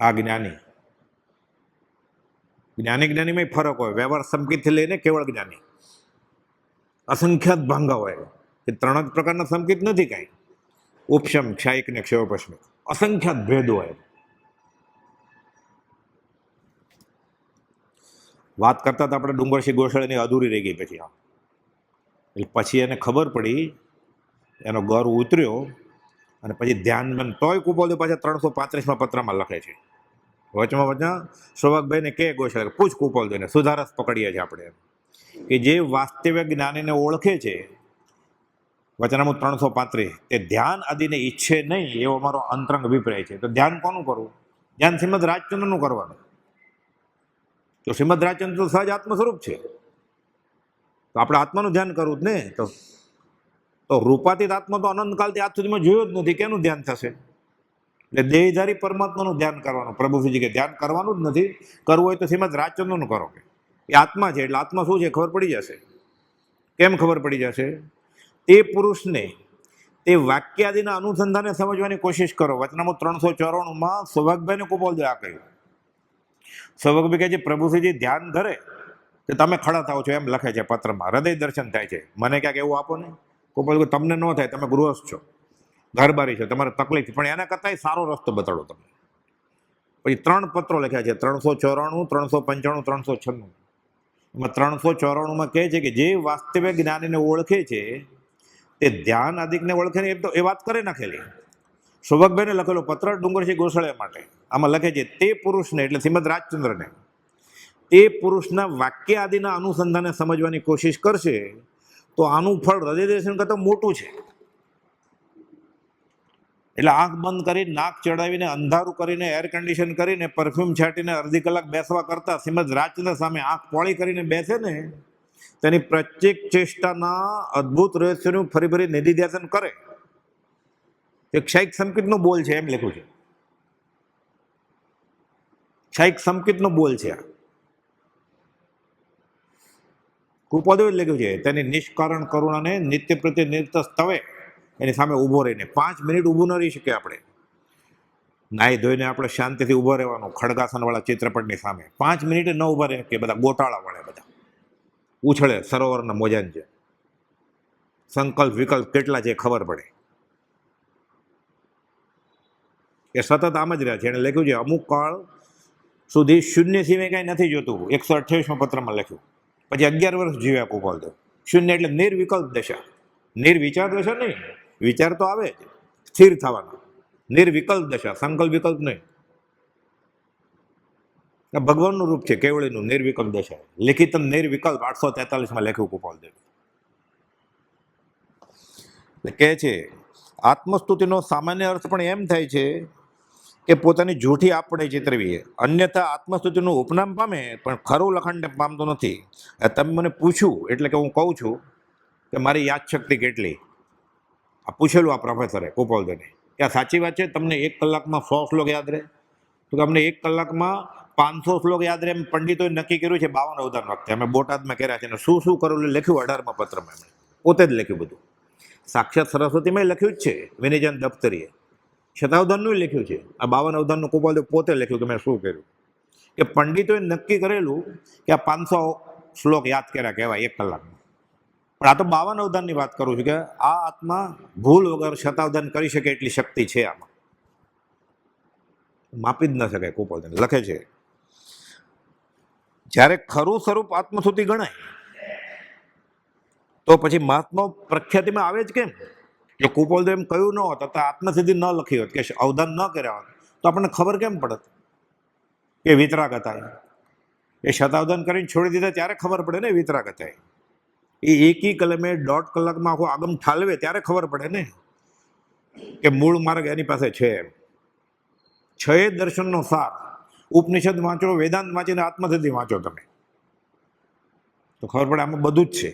આ જ્ઞાની જ્ઞાનીમાં ફરક હોય. વ્યવહાર સંકેતથી લઈને કેવળ જ્ઞાની અસંખ્યાત ભાંગા હોય કે 3 જ પ્રકારના સંકેત નથી કાંઈ, ઉપશમ, ક્ષાયિક ને ક્ષયોપશ્મિક, અસંખ્યાત ભેદ હોય. વાત કરતા હતા આપણે ડુંગરસિંહ ગોસાળીની અધૂરી રહી ગઈ. પછી એને ખબર પડી, એનો ગર ઉતર્યો અને પછી ધ્યાન તોય કુપોલદેવ પાછા 335માં પત્રમાં લખે છે વચમાં સૌભાગભાઈને કે ગોસાળી પૂછ કુપોલદેવને, સુધારસ પકડીએ છીએ આપણે કે જે વાસ્તવિક જ્ઞાનીને ઓળખે છે, વચનામૃત 335, તે ધ્યાન આદિને ઈચ્છે નહીં એવો અમારો અંતરંગ અભિપ્રાય છે. તો ધ્યાન કોનું કરવું? ધ્યાન શ્રીમદ રાજચંદ્રનું કરવાનું. તો શ્રીમદ રાજચંદ્ર તો સહજ આત્મ સ્વરૂપ છે, તો આપણે આત્માનું ધ્યાન કરવું જ ને. તો રૂપાતીત આત્મા તો અનંતકાળથી આજ સુધીમાં જોયો જ નથી, કેનું ધ્યાન થશે? એટલે દેહધારી પરમાત્માનું ધ્યાન કરવાનું. પ્રભુજી કે ધ્યાન કરવાનું જ નથી, કરવું હોય તો શ્રીમદ રાજચંદ્રનું કરો. કે એ આત્મા છે, એટલે આત્મા શું છે ખબર પડી જશે. કેમ ખબર પડી જશે? તે પુરુષને તે વાક્યાદિના અનુસંધાને સમજવાની કોશિશ કરો. વચનામૃત 394માં સૌભાગભાઈને કુપોલદેવ આ કહ્યું. સૌભાગભાઈ કહે છે પ્રભુશ્રીજી ધ્યાન ધરે તો તમે ખડા થાવ છો, એમ લખે છે પત્રમાં. હૃદય દર્શન થાય છે. મને ક્યાંક એવું આપો ને. કુપોલદેવ તમને ન થાય, તમે ગૃહસ્થ છો, ઘરબારી છો, તમારે તકલીફ, પણ એના કરતાં સારો રસ્તો બતાડો તમને. પછી 3 પત્રો લખ્યા છે, 394, 395, 396. એમાં 394માં કહે છે કે જે વાસ્તવિક જ્ઞાનીને ઓળખે છે તે ધ્યાન આદિકને ઓળખે ને, એમ તો એ વાત કરી નાખેલી. સૌભાગભાઈને લખેલો પત્ર ડુંગરસિંહ ગોસાળિયા માટે. આમાં લખે છે તે પુરુષને, એટલે શ્રીમદ રાજચંદ્રને, તે પુરુષના વાક્ય આદિના અનુસંધાને સમજવાની કોશિશ કરશે તો આનું ફળ હૃદય દર્શન કરતાં મોટું છે. એટલે આંખ બંધ કરી, નાક ચડાવીને, અંધારું કરીને, એર કન્ડિશન કરીને, પરફ્યુમ છાંટીને અડધી કલાક બેસવા કરતા શ્રીમદ રાજચંદ્ર સામે આંખ પોળી કરીને બેસે ને, તેની પ્રત્યેક ચેષ્ટાના અદ્ભુત રહસ્યનું ફરી ફરી નિધિધ્યાસન કરે. એક ક્ષાયિક સંકેતનો બોલ છે, એમ લખ્યું છે. ક્ષાયિક સંકેતનો બોલ છે આ. કુપોલદેવ લખ્યું છે તેની નિષ્કારણ કરુણાને નિત્ય પ્રત્યે નિર્તસ્તવે એની સામે ઊભો રહીને 5 મિનિટ ઊભું ન રહી શકે આપણે. નાહી ધોઈને આપણે શાંતિથી ઊભો રહેવાનું ખડગાસનવાળા ચિત્રપટની સામે. 5 મિનિટ ન ઊભા રહે કે બધા ગોટાળા વળે, બધા ઉછળે સરોવરના મોજાન છે. સંકલ્પ વિકલ્પ કેટલા છે ખબર પડે. એ સતત આમ જ રહ્યા છે. એને લખ્યું છે અમુક કાળ સુધી શૂન્ય સિવાય કાંઈ નથી જોતું. 128માં પત્રમાં લખ્યું. પછી 11 વર્ષ જીવ્યા કુપોલદેવ. શૂન્ય એટલે નિર્વિકલ્પ દશા, નિર્વિચાર દશા નહીં. વિચાર તો આવે જ, સ્થિર થવાનો. નિર્વિકલ્પ દશા, સંકલ્પ વિકલ્પ નહીં. ભગવાનનું રૂપ છે કેવળીનું, નિર્વિકલ્પ દશા. લિખિતમ નિર્વિકલ્પ 843માં લખ્યું કુપોલદેવ. એટલે કહે છે આત્મસ્તુતિનો સામાન્ય અર્થ પણ એમ થાય છે કે પોતાની જૂઠી આપણે ચિતરવી. અન્યથા આત્મસ્તુતિનું ઉપનામ પામે પણ ખરું લખાણ પામતો નથી. તમે મને પૂછ્યું એટલે કે હું કહું છું કે મારી યાદશક્તિ કેટલી. આ પૂછેલું આ પ્રોફેસરે કુપોલદેવને કે આ સાચી વાત છે, તમને 1 કલાકમાં 100 શ્લોક યાદ રહે? તો કે અમને 1 કલાકમાં 500 શ્લોક યાદ રહે. એમ પંડિતોએ નક્કી કર્યું છે 52 અવતાર વખતે. અમે બોટાદમાં કર્યા છે, અને શું શું કરેલું લખ્યું 18માં પત્રમાં. એમણે પોતે જ લખ્યું બધું. સાક્ષાત સરસ્વતીમાં લખ્યું જ છે, વિનયજન દફતરીએ. શતાવધાનનું લખ્યું છે. આ 52 અવધાનનું કુપોલદેવ પોતે લખ્યું કે મેં શું કર્યું. કે પંડિતોએ નક્કી કરેલું કે આ 500 શ્લોક યાદ કર્યા કહેવાય 1 કલાકમાં. પણ આ તો 52 અવધાનની વાત કરું છું કે આ આત્મા ભૂલ વગર શતાવધાન કરી શકે એટલી શક્તિ છે આમાં, માપી જ ન શકાય. કુપોલદેવ લખે છે જ્યારે ખરું સ્વરૂપ આત્મસ્તુતિ ગણાય તો પછી મહાત્મા પ્રખ્યાતિમાં આવે જ કેમ? જો કુપોલદેવ એમ કહ્યું ન હોત અથવા આત્મસિદ્ધિ ન લખી હોત કે અવધાન ન કર્યા હોત તો આપણને ખબર કેમ પડત કે વિતરાગ હતા? એ શતાવધાન કરીને છોડી દીધા ત્યારે ખબર પડે ને વિતરાગ હતા. એ એકી કલમે 1.5 કલાકમાં આખો આગમ ઠાલવે ત્યારે ખબર પડે ને કે મૂળ માર્ગ એની પાસે છે. છ દર્શનનો સાર, ઉપનિષદ વાંચો, વેદાંત વાંચીને આત્મસિદ્ધિ વાંચો તમે તો ખબર પડે આમાં બધું જ છે.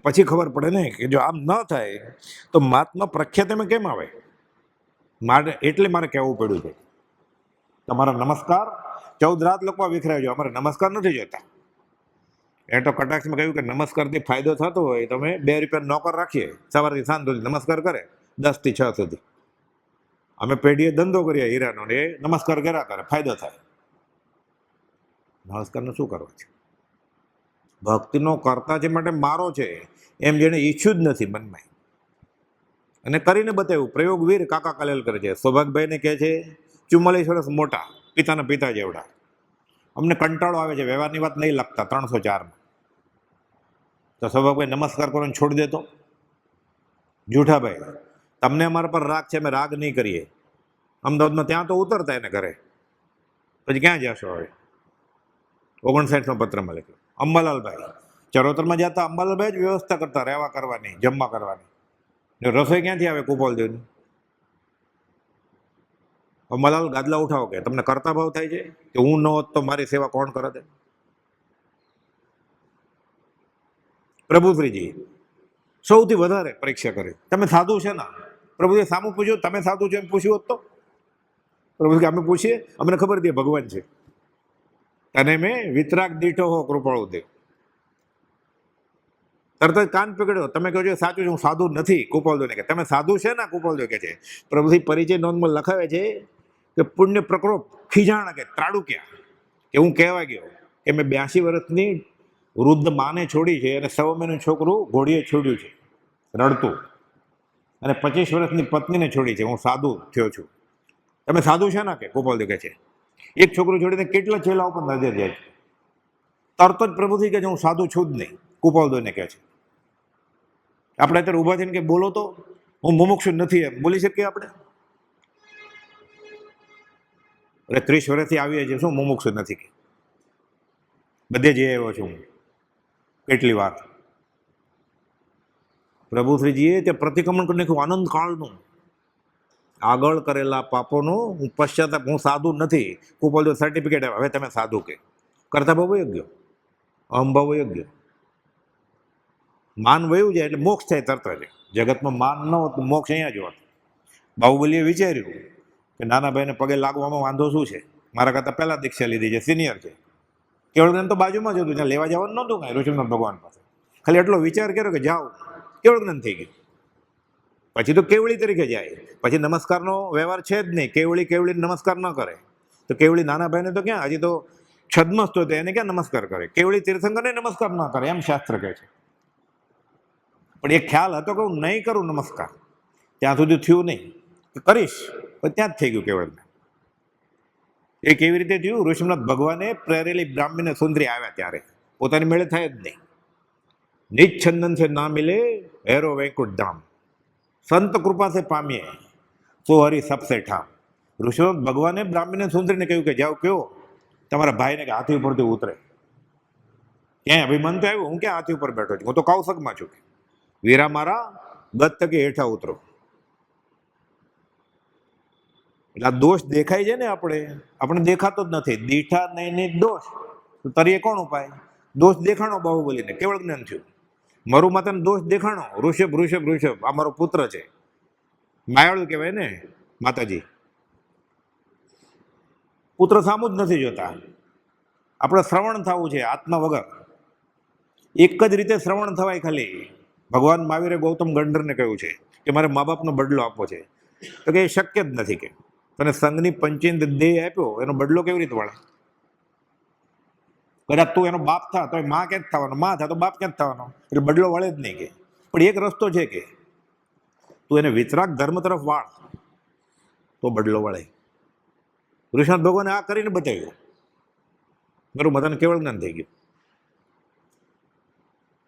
પછી ખબર પડે ને કે જો આમ ન થાય તો મહાત્મા પ્રખ્યાતિમાં કેમ આવે? એટલે મારે કહેવું પડ્યું છે તમારા નમસ્કાર 14 રાત લોકમાં વિખરાય, અમારે નમસ્કાર નથી જોતા. એ તો કટાક્ષમાં કહ્યું કે નમસ્કારથી ફાયદો થતો હોય તમે 2 રૂપિયા નોકર રાખીએ, સવારથી સાંજ સુધી નમસ્કાર કરે 10 થી 6 સુધી. અમે પેઢીએ ધંધો કરીએ હીરાનો, એ નમસ્કાર કર્યા કરે, ફાયદો થાય. નમસ્કારનો શું કરવા છે? ભક્તિનો કરતા છે માટે મારો છે એમ જેને ઈચ્છ્યું જ નથી મનમાં અને કરીને બતાવ્યું. પ્રયોગવીર કાકા કલેલ કરે છે. સૌભાગભાઈને કહે છે 44 વર્ષ મોટા, પિતાના પિતા જેવડા. અમને કંટાળો આવે છે, વ્યવહારની વાત નહીં લખતા 304માં. તો સૌભાગભાઈ નમસ્કાર કરો છોડી દેતો? જૂઠાભાઈ તમને અમારા પર રાગ છે, અમે રાગ નહીં કરીએ. અમદાવાદમાં ત્યાં તો ઉતરતા એને ઘરે, પછી ક્યાં જશો હવે? 59માં પત્રમાં લખ્યું. અંબાલાલભાઈ ચરોતરમાં જતા, અંબાલાલભાઈ જ વ્યવસ્થા કરતા રહેવા કરવાની, જમવા કરવાની. રસોઈ ક્યાંથી આવે કુપોલદેવની? અંબાલાલ ગાદલા ઉઠાવો કે તમને કરતા ભાવ થાય છે કે હું ન હોત તો મારી સેવા કોણ કરત? પ્રભુશ્રીજી સૌથી વધારે પરીક્ષા કરે, તમે સાધુ છે ને? પ્રભુજી સામું પૂછ્યું, તમે સાધુ છો એમ પૂછ્યું હોત તો? પ્રભુજી અમે પૂછીએ, અમને ખબર હતી ભગવાન છે. અને મેં વિતરાગ દીઠો હો કૃપાળુ દેવ. તરત જ કાન પકડ્યો, તમે કહો છો સાચું છે, હું સાધુ નથી. કુપોલદેવ કે તમે સાધુ છે ને? કુપોલદેવ કે છે. પ્રભુજી પરિચય નોંધમાં લખાવે છે કે પુણ્ય પ્રકોપ ખીજાણ કે ત્રાડુક્યા કે હું કહેવા ગયો કે મેં 82 વર્ષની વૃદ્ધ માને છોડી છે અને 6 મહિનાનું છોકરું ઘોડીએ છોડ્યું છે રડતું, અને 25 વર્ષની પત્નીને છોડી છે. હું સાધુ થયો છું. તમે સાધુ છે ને? કે કુપોલદેવ કે છે એક છોકરું છોડીને કેટલા ચેલા ઉપર નજર જાય છે. તરત જ પ્રભુજી કહે છે હું સાધુ છું જ નહીં. કુપોલદેવને કહે છે આપણે અત્યારે ઊભા થઈને કે બોલો તો હું મુમુક્ષુ નથી એમ બોલી શકીએ આપણે? એટલે 30 વર્ષથી આવીએ છીએ, શું મુમુક્ષુ નથી કે? બધે જઈ આવ્યો છું હું કેટલી વાર. પ્રભુશ્રીજીએ તે પ્રતિક્રમણ કરી નાખ્યું આનંદ કાળનું. આગળ કરેલા પાપોનું હું પશ્ચાતાપ, હું સાધુ નથી. કુપોલદેવ સર્ટિફિકેટ આવે, હવે તમે સાધુ કે કરતા ભાવ યોગ્ય, અહંભાવ યોગ્ય. માન વયું જાય એટલે મોક્ષ થાય તરત જ. જગતમાં માન ન હોત મોક્ષ અહીંયા જ હોત. બાહુબલીએ વિચાર્યું કે નાના ભાઈને પગે લાગવામાં વાંધો શું છે, મારા કરતાં પહેલાં દીક્ષા લીધી છે, સિનિયર છે. કેવળ જ્ઞાન તો બાજુમાં જ હતું, ત્યાં લેવા જવાનું નહોતું કાંઈ ઋષિનાથ ભગવાન પાસે. ખાલી એટલો વિચાર કર્યો કે જાઓ, કેવળ જ્ઞાન થઈ ગયું. પછી તો કેવળી તરીકે જાય, પછી નમસ્કારનો વ્યવહાર છે જ નહીં. કેવળી નમસ્કાર ન કરે તો કેવળી નાના ભાઈને તો ક્યાં, હજી તો છદ્મસ્ત હોય તો એને ક્યાં નમસ્કાર કરે? કેવળી તીર્થંકરને નમસ્કાર ન કરે એમ શાસ્ત્ર કહે છે. પણ એ ખ્યાલ હતો કે હું નહીં કરું નમસ્કાર, ત્યાં સુધી થયું નહીં, કરીશ પણ ત્યાં જ થઈ ગયું કેવળને. એ કેવી રીતે થયું? ઋષિનાથ ભગવાને પ્રેરેલી બ્રાહ્મણીને સુંદરી આવ્યા ત્યારે પોતાની મેળે થાય જ નહીં. નિજ છંદન છે ના મિલે હેરો વૈકુંઠ ધામ, સંત કૃપા સે પામીએ સો હરી સબસે ઠામ. ઋષિનાથ ભગવાને બ્રાહ્મણીને સુંદરીને કહ્યું કે જાઓ કયો તમારા ભાઈને કે હાથી ઉપરથી ઉતરે. ક્યાંય અભિમાન તો આવ્યું? હું ક્યાં હાથી ઉપર બેઠો છું? હું તો કૌશકમાં છું. વીરા મારા ગત તકે હેઠા ઉતરો. એટલે આ દોષ દેખાય છે ને આપણે દેખાતો જ નથી. દીઠા નહીં દોષ તો તરીએ કોણ ઉપાય? દોષ દેખાણો બાહુબલીને, કેવળ જ્ઞાન થયું. મરુ માતાને દોષ દેખાણો, ઋષભ આ મારો પુત્ર છે. માયાળું કહેવાય ને માતાજી. પુત્ર સામું જ નથી જોતા. આપણે શ્રવણ થવું છે આત્મા વગર. એક જ રીતે શ્રવણ થવાય ખાલી. ભગવાન મહાવીરે ગૌતમ ગંધર્વને કહ્યું છે કે મારે મા બાપનો બદલો આપવો છે, તો કે એ શક્ય જ નથી. કે તને સંઘની પંચેન્દ્ર દેહ આપ્યો, એનો બદલો કેવી રીતે વળે? કદાચ તું એનો બાપ થા તો માં ક્યાં જ થવાનો, માં થા તો બાપ ક્યાં જ થવાનો, એટલે બદલો વળે જ નહીં કે. પણ એક રસ્તો છે કે તું એને વિતરાગ ધર્મ તરફ વાળ તો બદલો વળે. કૃષ્ણ ભગવાને આ કરીને બતાવ્યું. મારું બધાને કેવળ જ્ઞાન થઈ ગયું.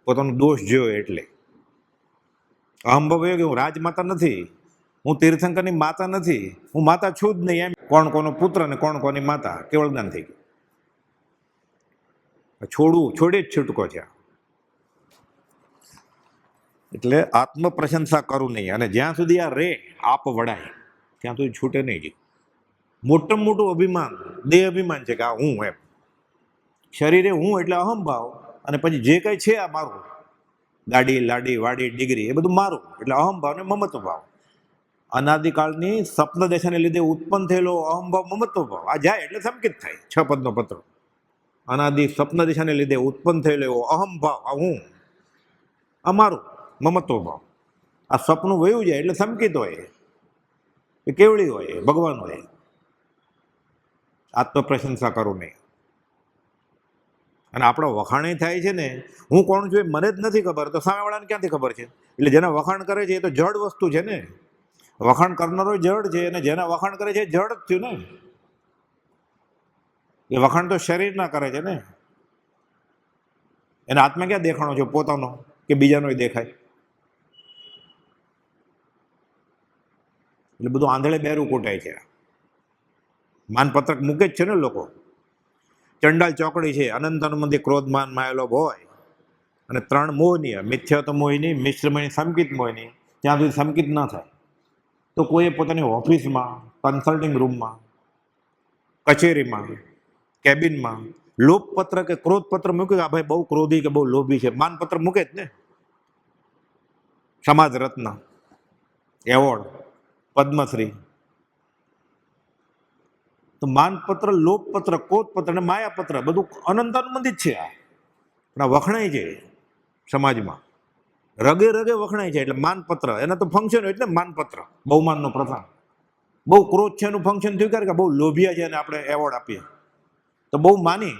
પોતાનો દોષ જોયો એટલે અહંભાવ એ કે હું રાજમાતા નથી, હું તીર્થંકરની માતા નથી, હું માતા છું જ નહીં. એમ કોણ કોનો પુત્ર ને કોણ કોની માતા, કેવળ જ્ઞાન થઈ ગયું. છોડવું છોડી જ છૂટકો છે. એટલે આત્મ પ્રશંસા કરું નહીં, અને જ્યાં સુધી આ રે આપ વડાય ત્યાં સુધી છૂટે નહીં. જ મોટામાં મોટું અભિમાન દેહ અભિમાન છે કે આ હું એમ. શરીરે હું એટલે અહંભાવ, અને પછી જે કંઈ છે આ મારું, ગાડી લાડી વાડી ડિગ્રી, એ બધું મારું એટલે અહંભાવ ને મમત્વ ભાવ. અનાદિકાળની સ્વપ્ન દશાને લીધે ઉત્પન્ન થયેલો અહંભાવ મમત્વ ભાવ આ જાય એટલે સંકિત થાય. 6 પદનો પત્ર. અનાદિ સ્વપ્ન દિશાને લીધે ઉત્પન્ન થયેલો એવો અહંભાવ આ હું, અમારું મમત્વ ભાવ, આ સ્વપ્ન વયું જાય એટલે સંકિત હોય, એ કેવળી હોય, ભગવાન હોય. આત્મ પ્રશંસા કરું નહીં. અને આપણો વખાણે થાય છે ને, હું કોણ છું એ મને જ નથી ખબર, તો સામેવાળાને ક્યાંથી ખબર છે? એટલે જેના વખાણ કરે છે એ તો જડ વસ્તુ છે ને. વખાણ કરનારો જડ છે, અને જેના વખાણ કરે છે એ જડ જ થયું ને. એ વખાણ તો શરીરના કરે છે ને. એને આત્મા ક્યાં દેખાણો છે પોતાનો કે બીજાનો દેખાય? એટલે બધું આંધળે બેરું કૂટાય છે. માનપત્રક મૂકે જ છે ને લોકો. ચંડાલ ચોકડી છે, અનંત અનુમંદી ક્રોધમાન માયેલો હોય, અને 3 મોહનીય, મિથ્યાત્વ મોહિની, મિશ્રમણી, સંકિત મોહિની, ત્યાં સુધી સંકિત ના થાય તો કોઈએ પોતાની ઓફિસમાં, કન્સલ્ટિંગ રૂમમાં, કચેરીમાં, કેબિનમાં લોભપત્ર કે ક્રોધપત્ર મૂક્યું કે આ ભાઈ બહુ ક્રોધી કે બહુ લોભી છે, માનપત્ર મૂકે જ ને. સમાજ રત્ન, એવોર્ડ, પદ્મશ્રી. તો માનપત્ર, લોભપત્ર, ક્રોધપત્ર અને માયાપત્ર બધું અનંત અનુબંધિત છે. આ વખણાય છે સમાજમાં, રગે રગે વખણાય છે. એટલે માનપત્ર એના તો ફંક્શન હોય એટલે માનપત્ર, બહુમાનનો પ્રથમ. બહુ ક્રોધ છે એનું ફંક્શન થયું કે બહુ લોભિયા છે અને આપણે એવોર્ડ આપીએ, તો બહુ માની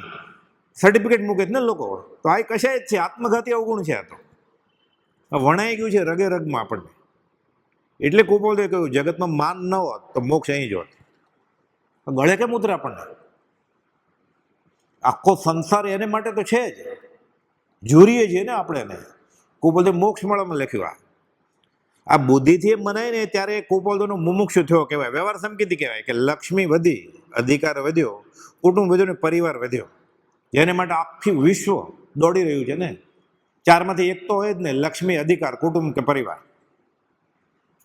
સર્ટિફિકેટ મૂકે જ ને લોકો. તો આ કશાય જ છે, આત્મઘાતી અવગુણ છે. આ તો વણાઈ ગયું છે રગે રગમાં આપણને. એટલે કુપોલે કહ્યું જગતમાં માન ન હોત તો મોક્ષ અહીં જ હોત. ગળે કેમ ઉતરે આપણને? આખો સંસાર એને માટે તો છે જ, જોરીએ છીએ ને આપણે એને. કુપોલે મોક્ષ મળવામાં લખ્યું. આ બુદ્ધિથી એ મનાય ને ત્યારે કુપોલનો મુમુક્ષુ થયો કહેવાય. વ્યવહાર સંકેતી કહેવાય કે લક્ષ્મી વધી, અધિકાર વધ્યો, કુટુંબ વધ્યો ને પરિવાર વધ્યો. જેને માટે આખી વિશ્વ દોડી રહ્યું છે ને. 4માંથી એક તો હોય જ ને, લક્ષ્મી, અધિકાર, કુટુંબ કે પરિવાર.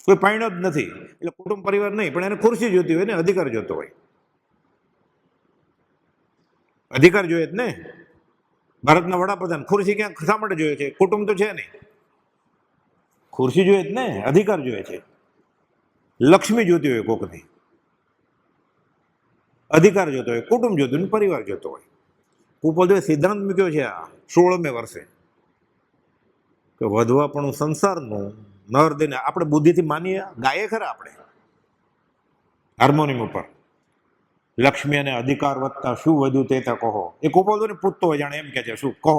કોઈ પાયણો જ નથી એટલે કુટુંબ પરિવાર નહીં, પણ એને ખુરશી જોતી હોય ને, અધિકાર જોતો હોય. અધિકાર જોઈએ જ ને. ભારતના વડાપ્રધાન ખુરશી ક્યાં શા માટે જોઈએ છે? કુટુંબ તો છે નહીં, ખુરશી જોઈએ જ ને, અધિકાર જોઈએ છે. લક્ષ્મી જોતી હોય કોકની, અધિકાર જોતો હોય, કુટુંબ જોતું હોય, પરિવાર જોતો હોય. કુપોલ સિદ્ધાંત મૂક્યો છે આ 16મે વર્ષે કે વધવા પણ સંસારનું નર દઈને આપણે બુદ્ધિથી માનીએ, ગાયે ખરા આપણે હાર્મોનિયમ ઉપર. લક્ષ્મી અને અધિકાર વધતા શું વધ્યું તે તો કહો. એ કુપોલને પૂછતો હોય જાણે એમ કે છે શું કહો.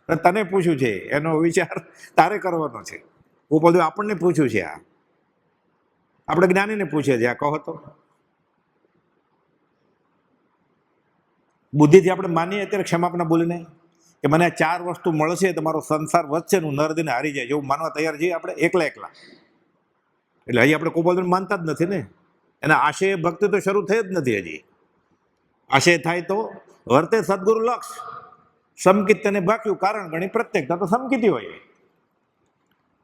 તને પૂછ્યું છે, એનો વિચાર તારે કરવાનો છે. કુપોલ આપણને પૂછ્યું છે, આ આપણે જ્ઞાનીને પૂછે છે, આ કહો તો. બુદ્ધિથી આપણે માનીએ અત્યારે ક્ષમાપના બોલીને કે મને આ 4 વસ્તુ મળશે તમારો સંસાર વધશે, હું નરદીને હારી જાય એવું માનવા તૈયાર છીએ આપણે એકલા. એટલે હજી આપણે કુપોલને માનતા જ નથી ને. એના આશય ભક્તિ તો શરૂ થઈ જ નથી હજી. આશય થાય તો વર્તે સદગુરુ લક્ષ, સમકિત તેને ભાખ્યું, કારણ ગણી પ્રત્યેકતા તો સમકિતી હોય.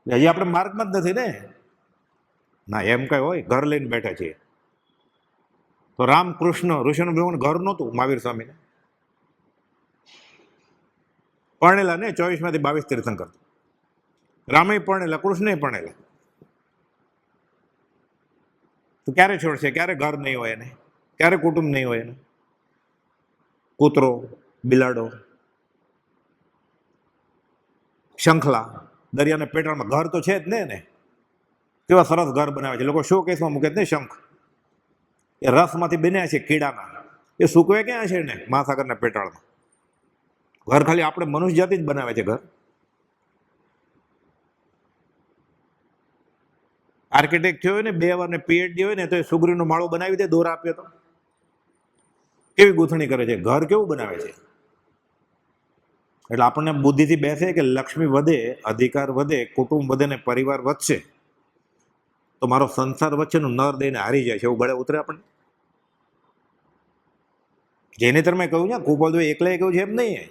હજી આપણે માર્ગમાં જ નથી ને. ના એમ કઈ હોય, ઘર લઈને બેઠા છીએ. તો રામકૃષ્ણ ઋષિનું ભગવાન ઘર નહોતું મહાવીર સ્વામીને. પરણેલા ને 24માંથી 22 તીર્થંકર. રામે પરણેલા, કૃષ્ણે પરણેલા. તો ક્યારે છોડશે? ક્યારે ઘર નહીં હોય એને? ક્યારે કુટુંબ નહીં હોય એને? કૂતરો, બિલાડો, શંખલા દરિયાના પેટાળમાં ઘર તો છે જ ને એને. કેવા સરસ ઘર બનાવે છે લોકો, શો કેસમાં મૂકે જ ને શંખ. એ રસમાંથી બન્યા છે કીડાના. એ સૂકવે ક્યાં છે ને મહાસાગરના પેટાળમાં. ઘર ખાલી આપણે મનુષ્ય જાતિ જ બનાવે છે ઘર. આર્કિટેક્ટ થયો હોય ને 2 વાર ને PhD હોય ને તો એ સુગરીનો માળો બનાવી દે, દોરા આપ્યો તો. કેવી ગૂંથણી કરે છે, ઘર કેવું બનાવે છે. એટલે આપણને બુદ્ધિથી બેસે કે લક્ષ્મી વધે, અધિકાર વધે, કુટુંબ વધે ને પરિવાર વધશે તો મારો સંસાર વચ્ચેનું નર દઈને હારી જાય છે, એવું ગળે ઉતરે આપણને. જેનેતર મેં કહ્યું છે, ગોપાલ એકલા કહ્યું છે એમ નહીં.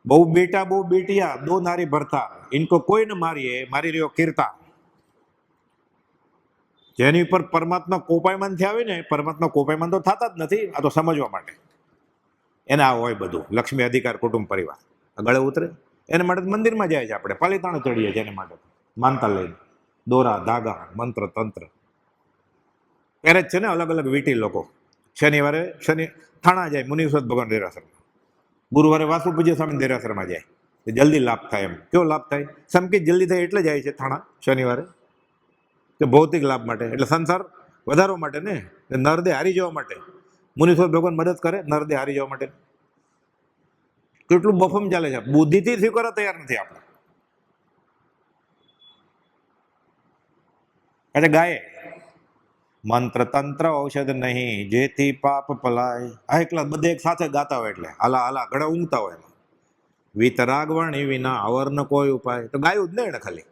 બહુ બેટા બહુ બેટિયા, 2 નારી ભરતા, ઇनको કોઈ ન મારીએ, મારી રહ્યો કીર્તા. જેની ઉપર પરમાત્મા કોપાયમાન થયા હોય ને, પરમાત્મા કોપાયમાન તો થતા જ નથી, આ તો સમજવા માટે. એને આ હોય બધું, લક્ષ્મી, અધિકાર, કુટુંબ, પરિવાર ગળે ઉતરે. એના માટે મંદિરમાં જાય છે આપણે, પાલીતાણા ચડીએ છીએ એના માટે, માનતા લઈને દોરા ધાગા મંત્ર તંત્ર પહેરે જ છે ને. અલગ અલગ વીટી લોકો શનિવારે થાણા જાય મુનિવૃત ભગવાન દેરાસરમાં, ગુરુવારે વાસુ પૂજ્ય સ્વામી દેરાસરમાં જાય, જલ્દી લાભ થાય. એમ કેવો લાભ થાય? સંકેત જલ્દી થાય એટલે જાય છે થાણા શનિવારે, કે ભૌતિક લાભ માટે, એટલે સંસાર વધારવા માટે ને, નરદે હારી જવા માટે. મુનિશ્વર ભગવાન મદદ કરે નરદે હારી જવા માટે. કેટલું બફમ ચાલે છે, બુદ્ધિથી સ્વીકારવા તૈયાર નથી આપણે. એટલે ગાય મંત્ર તંત્ર ઔષધ નહીં, જેથી પાપ પલાય. આ એકલા બધે એક સાથે ગાતા હોય, એટલે હાલા હાલા ગળા ઊંઘતા હોય. વિતરાગવાણી વિના અવર ન કોઈ ઉપાય. તો ગાયું જ નહીં ને ખાલી.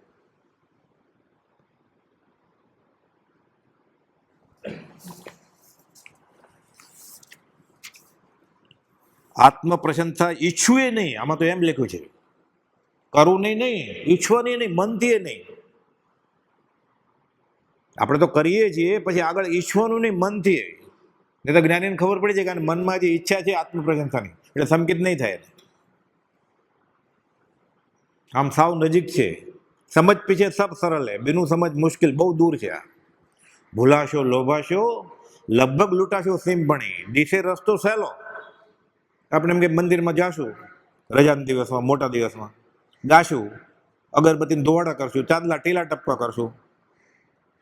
આત્મ પ્રશંસા ઈચ્છવું એ નહીં, આમાં તો એમ લખ્યું છે, કરવું નહીં, ઈચ્છવાની નહીં, મનથી નહીં. આપણે તો કરીએ છીએ, પછી આગળ ઈચ્છવાનું નહીં, મનથી. નહીં તો જ્ઞાનીને ખબર પડી છે કે મનમાં જે ઈચ્છા છે આત્મ પ્રશંસાની, એટલે સંકિત નહીં થાય. આમ સાવ નજીક છે, સમજ પીછે સબ સરળ હે, બીનું સમજ મુશ્કેલ, બહુ દૂર છે. આ ભૂલાશો લોભાશો, લગભગ લૂંટાશો સિંપણી, દિશે રસ્તો સહેલો. આપણે એમ કે મંદિરમાં જાશું રજાના દિવસમાં, મોટા દિવસમાં ગાશું, અગરબત્તીને ધોવાડા કરશું, ચાંદલા ટીલા ટપકા કરશું,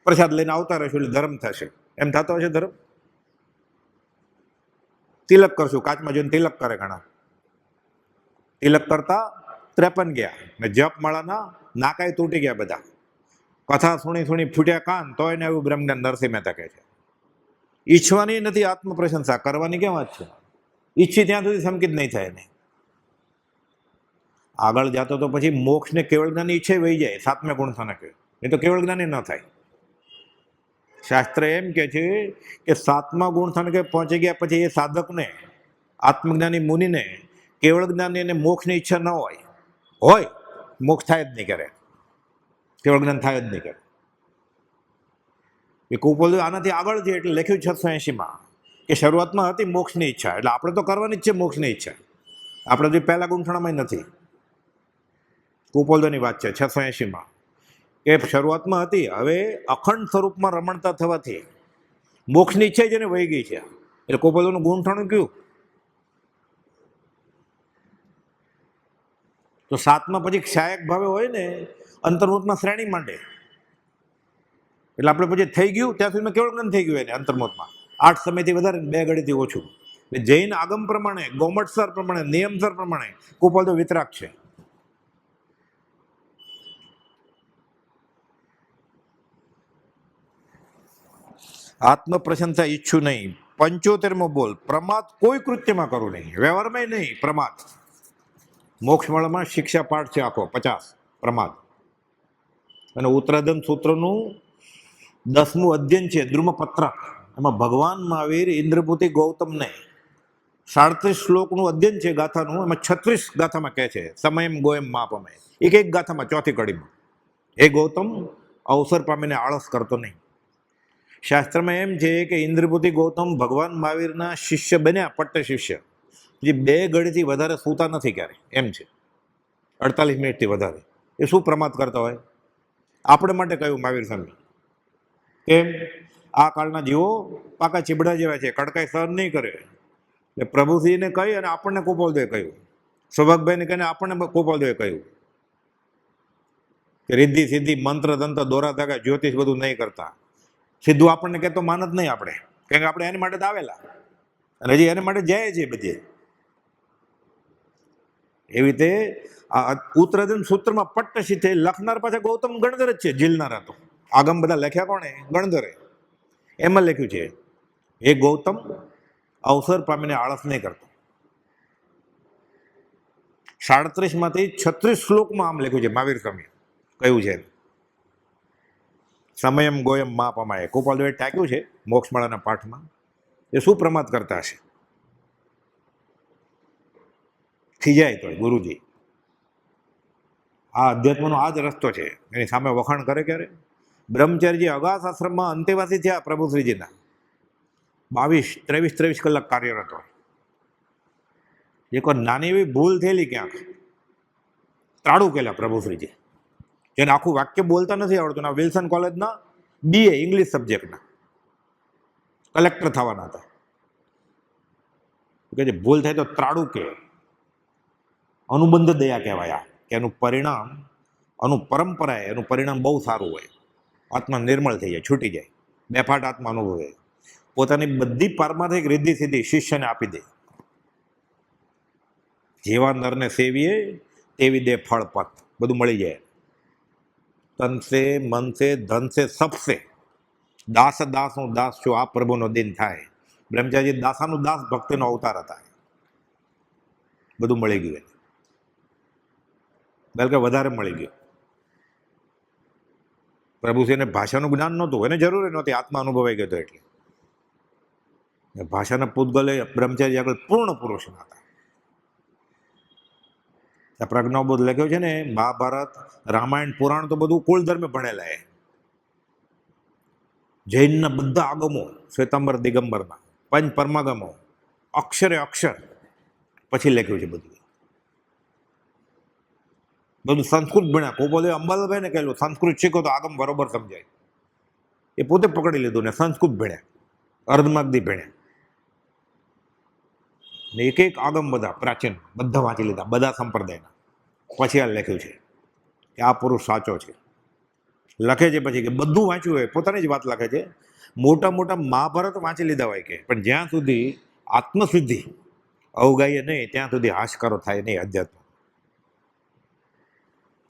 પ્રસાદ લઈને આવતા રહીશું, એટલે ધર્મ થશે. એમ થતો હશે ધર્મ? તિલક કરશું, કાચમાં જોઈને તિલક કરે ઘણા. તિલક કરતા 53 ગયા ને જપ માળાના નાકાય તૂટી ગયા બધા. કથા સુણી ફૂટ્યા કાન, તો એને એવું બ્રહ્મજ્ઞાન નરસિંહ મહેતા કહે છે. ઈચ્છવાની નથી આત્મ પ્રશંસા, કરવાની કેમ વાત છે? ઈચ્છી ત્યાં સુધી સંકિત નહીં થાય ને. આગળ જતો તો પછી મોક્ષને કેવળ જ્ઞાની ઈચ્છે વહી જાય, 7મા ગુણ થાને કહે, એ તો કેવળ જ્ઞાની ન થાય. શાસ્ત્ર એમ કે છે કે 7મા ગુણ થાને કે પહોંચી ગયા પછી એ સાધકને, આત્મજ્ઞાની મુનિને, કેવળ જ્ઞાની અને મોક્ષની ઈચ્છા ન હોય મોક્ષ થાય જ નહીં કરે, કેવળ જ્ઞાન થાય જ નહીં કરે. એ કુપોલ આનાથી આગળ છે, એટલે લખ્યું 680માં કે શરૂઆતમાં હતી મોક્ષની ઈચ્છા, એટલે આપણે તો કરવાની જ છે મોક્ષની ઈચ્છા. આપણે જે પહેલા ગુંઠણામાં નથી. કુપોલની વાત છે 680માં કે શરૂઆતમાં હતી, હવે અખંડ સ્વરૂપમાં રમણતા થવાથી મોક્ષની ઈચ્છા જેને વહી ગઈ છે. એટલે કુપોલનું ગુંઠણું કયું? તો 7માં પછી ક્ષાયક ભાવે હોય ને, અંતર્મુખમાં શ્રેણી માંડે, એટલે આપણે પછી થઈ ગયું ત્યાં સુધી કેવળ જ્ઞાન થઈ ગયું એને અંતર્મુખમાં 8 સમયથી વધારે, 2 ઘડીથી ઓછું. જૈન આગમ પ્રમાણે, ગૌમટસર પ્રમાણે, નિયમસર પ્રમાણે કુપોલ તો વિતરાગ છે. આત્મ પ્રશંસા ઈચ્છું નહીં. 75મો બોલ, પ્રમાદ કોઈ કૃત્યમાં કરવું નહીં, વ્યવહારમાં નહીં પ્રમાદ. મોક્ષમાળામાં શિક્ષા પાઠ છે આખો 50 પ્રમાદ. અને ઉત્તરાધન સૂત્રનું 10મું અધ્યયન છે દ્રુમપત્રક. એમાં ભગવાન મહાવીર ઇન્દ્રપુતિ ગૌતમને 37 શ્લોકનું અધ્યયન છે ગાથાનું. એમાં 36 ગાથામાં કહે છે સમયમ ગોયમ માપમે, એક ગાથામાં 4થી કડીમાં, હે ગૌતમ અવસર પામીને આળસ કરતો નહીં. શાસ્ત્રમાં એમ છે કે ઇન્દ્રપુતિ ગૌતમ ભગવાન મહાવીરના શિષ્ય બન્યા, પટ્ટ શિષ્ય, જે 2 ઘડીથી વધારે સૂતા નથી ક્યારે, એમ છે 48 મિનિટથી વધારે. એ શું પ્રમાદ કરતા હોય? આપણે માટે કહ્યું મહાવીર સ્વામી, કેમ? આ કાળના જીવો પાકા ચીબડા જેવા છે, કડકાઈ સહન નહીં કરે. એટલે પ્રભુશ્રીને કહી અને આપણને ગોપાલદેવે કહ્યું, સૌભાગભાઈને કહીને આપણને ગોપાલદેવે કહ્યું કે રિદ્ધિ સિદ્ધિ મંત્ર તંત્ર દોરા ધાગા જ્યોતિષ બધું નહીં કરતા. સીધું આપણને કહેતો માન જ નહીં આપણે, કારણ કે આપણે એની માટે જ આવેલા અને હજી એના માટે જાય છે બધે. એવી રીતે આ ઉત્તરાધન સૂત્રમાં પટ્ટશીથે લખનાર પાછા ગૌતમ ગણધર જ છે, ઝીલનારા તો આગમ બધા લખ્યા કોણે? ગણધરે. એમાં લખ્યું છે, એ ગૌતમ અવસર પામીને આળસ નહીં કરતો. 37માંથી 36 શ્લોકમાં આમ લખ્યું છે. મહાવીર સ્વામી કયું છે? સમયમ ગોયમ મા પમાય. ગોપાલદેવે ટાંક્યું છે મોક્ષમાળાના પાઠમાં. એ શું પ્રમાદ કરતા હશે? ખીજાય તો ગુરુજી, આ અધ્યાત્મનો આ જ રસ્તો છે. એની સામે વખાણ કરે ક્યારે? બ્રહ્મચારીજી અગાસ આશ્રમમાં અંતેવાસી થયા પ્રભુશ્રીજીના. 23 કલાક કાર્યરત હોય. એકવાર નાની એવી ભૂલ થયેલી ક્યાંક, ત્રાડું કેલા પ્રભુશ્રીજી, જેને આખું વાક્ય બોલતા નથી આવડતું. ના વિલ્સન કોલેજના BA ઇંગ્લિશ સબ્જેક્ટના કલેક્ટર થવાના હતા. કે જે ભૂલ થાય તો ત્રાડું કે અનુબંધ દયા કહેવાય. કે એનું પરિણામ, પરંપરા એનું પરિણામ બહુ સારું હોય. આત્મા નિર્મળ થઈ જાય, છૂટી જાય, બેફાટ આત્મા અનુભવે. પોતાની બધી પારમાર્થિક રિદ્ધિ સિદ્ધિ શિષ્યને આપી દે. જેવા નરને સેવીએ તેવી દે ફળ પથ. બધું મળી જાય. તન સે, મન સે, ધન સે, સબસે દાસ દાસનો દાસ જો આ પ્રભુનો દિન થાય. બ્રહ્મચારી દાસાનું દાસ, ભક્તિનો અવતાર હતા. બધું મળી ગયું, બલકે વધારે મળી ગયું. પ્રભુશ્રીને ભાષાનું જ્ઞાન નહોતું, એને જરૂર નહોતી, આત્મા અનુભવાઈ ગયો હતો. એટલે ભાષાના પૂતગલે બ્રહ્મચારી આગળ પૂર્ણ પુરુષ હતા. પ્રજ્ઞાબોધ લખ્યો છે ને, મહાભારત, રામાયણ, પુરાણ તો બધું કુલ ધર્મે ભણેલા. જૈનના બધા આગમો, શ્વેતાંબર દિગંબરના પંચ પરમાગમો, અક્ષરે અક્ષર પછી લખ્યું છે. બધું સંસ્કૃત ભણ્યા. ગોપાલદેવ અંબાલાલભાઈ ને કહેલું, સંસ્કૃત શીખો તો આગમ બરોબર સમજાય. એ પોતે પકડી લીધું ને સંસ્કૃત ભણ્યા, અર્ધમાગધી ભણ્યા. ને એક આગમ બધા પ્રાચીન બધા વાંચી લીધા, બધા સંપ્રદાયના. પછી આ લખ્યું છે કે આ પુરુષ સાચો છે. લખે છે પછી કે બધું વાંચ્યું હોય, પોતાની જ વાત લખે છે. મોટા મોટા મહાભારત વાંચી લીધા હોય કે, પણ જ્યાં સુધી આત્મસિદ્ધિ અવગાઈએ નહીં ત્યાં સુધી હાશકારો થાય નહીં. અધ્યાત્મ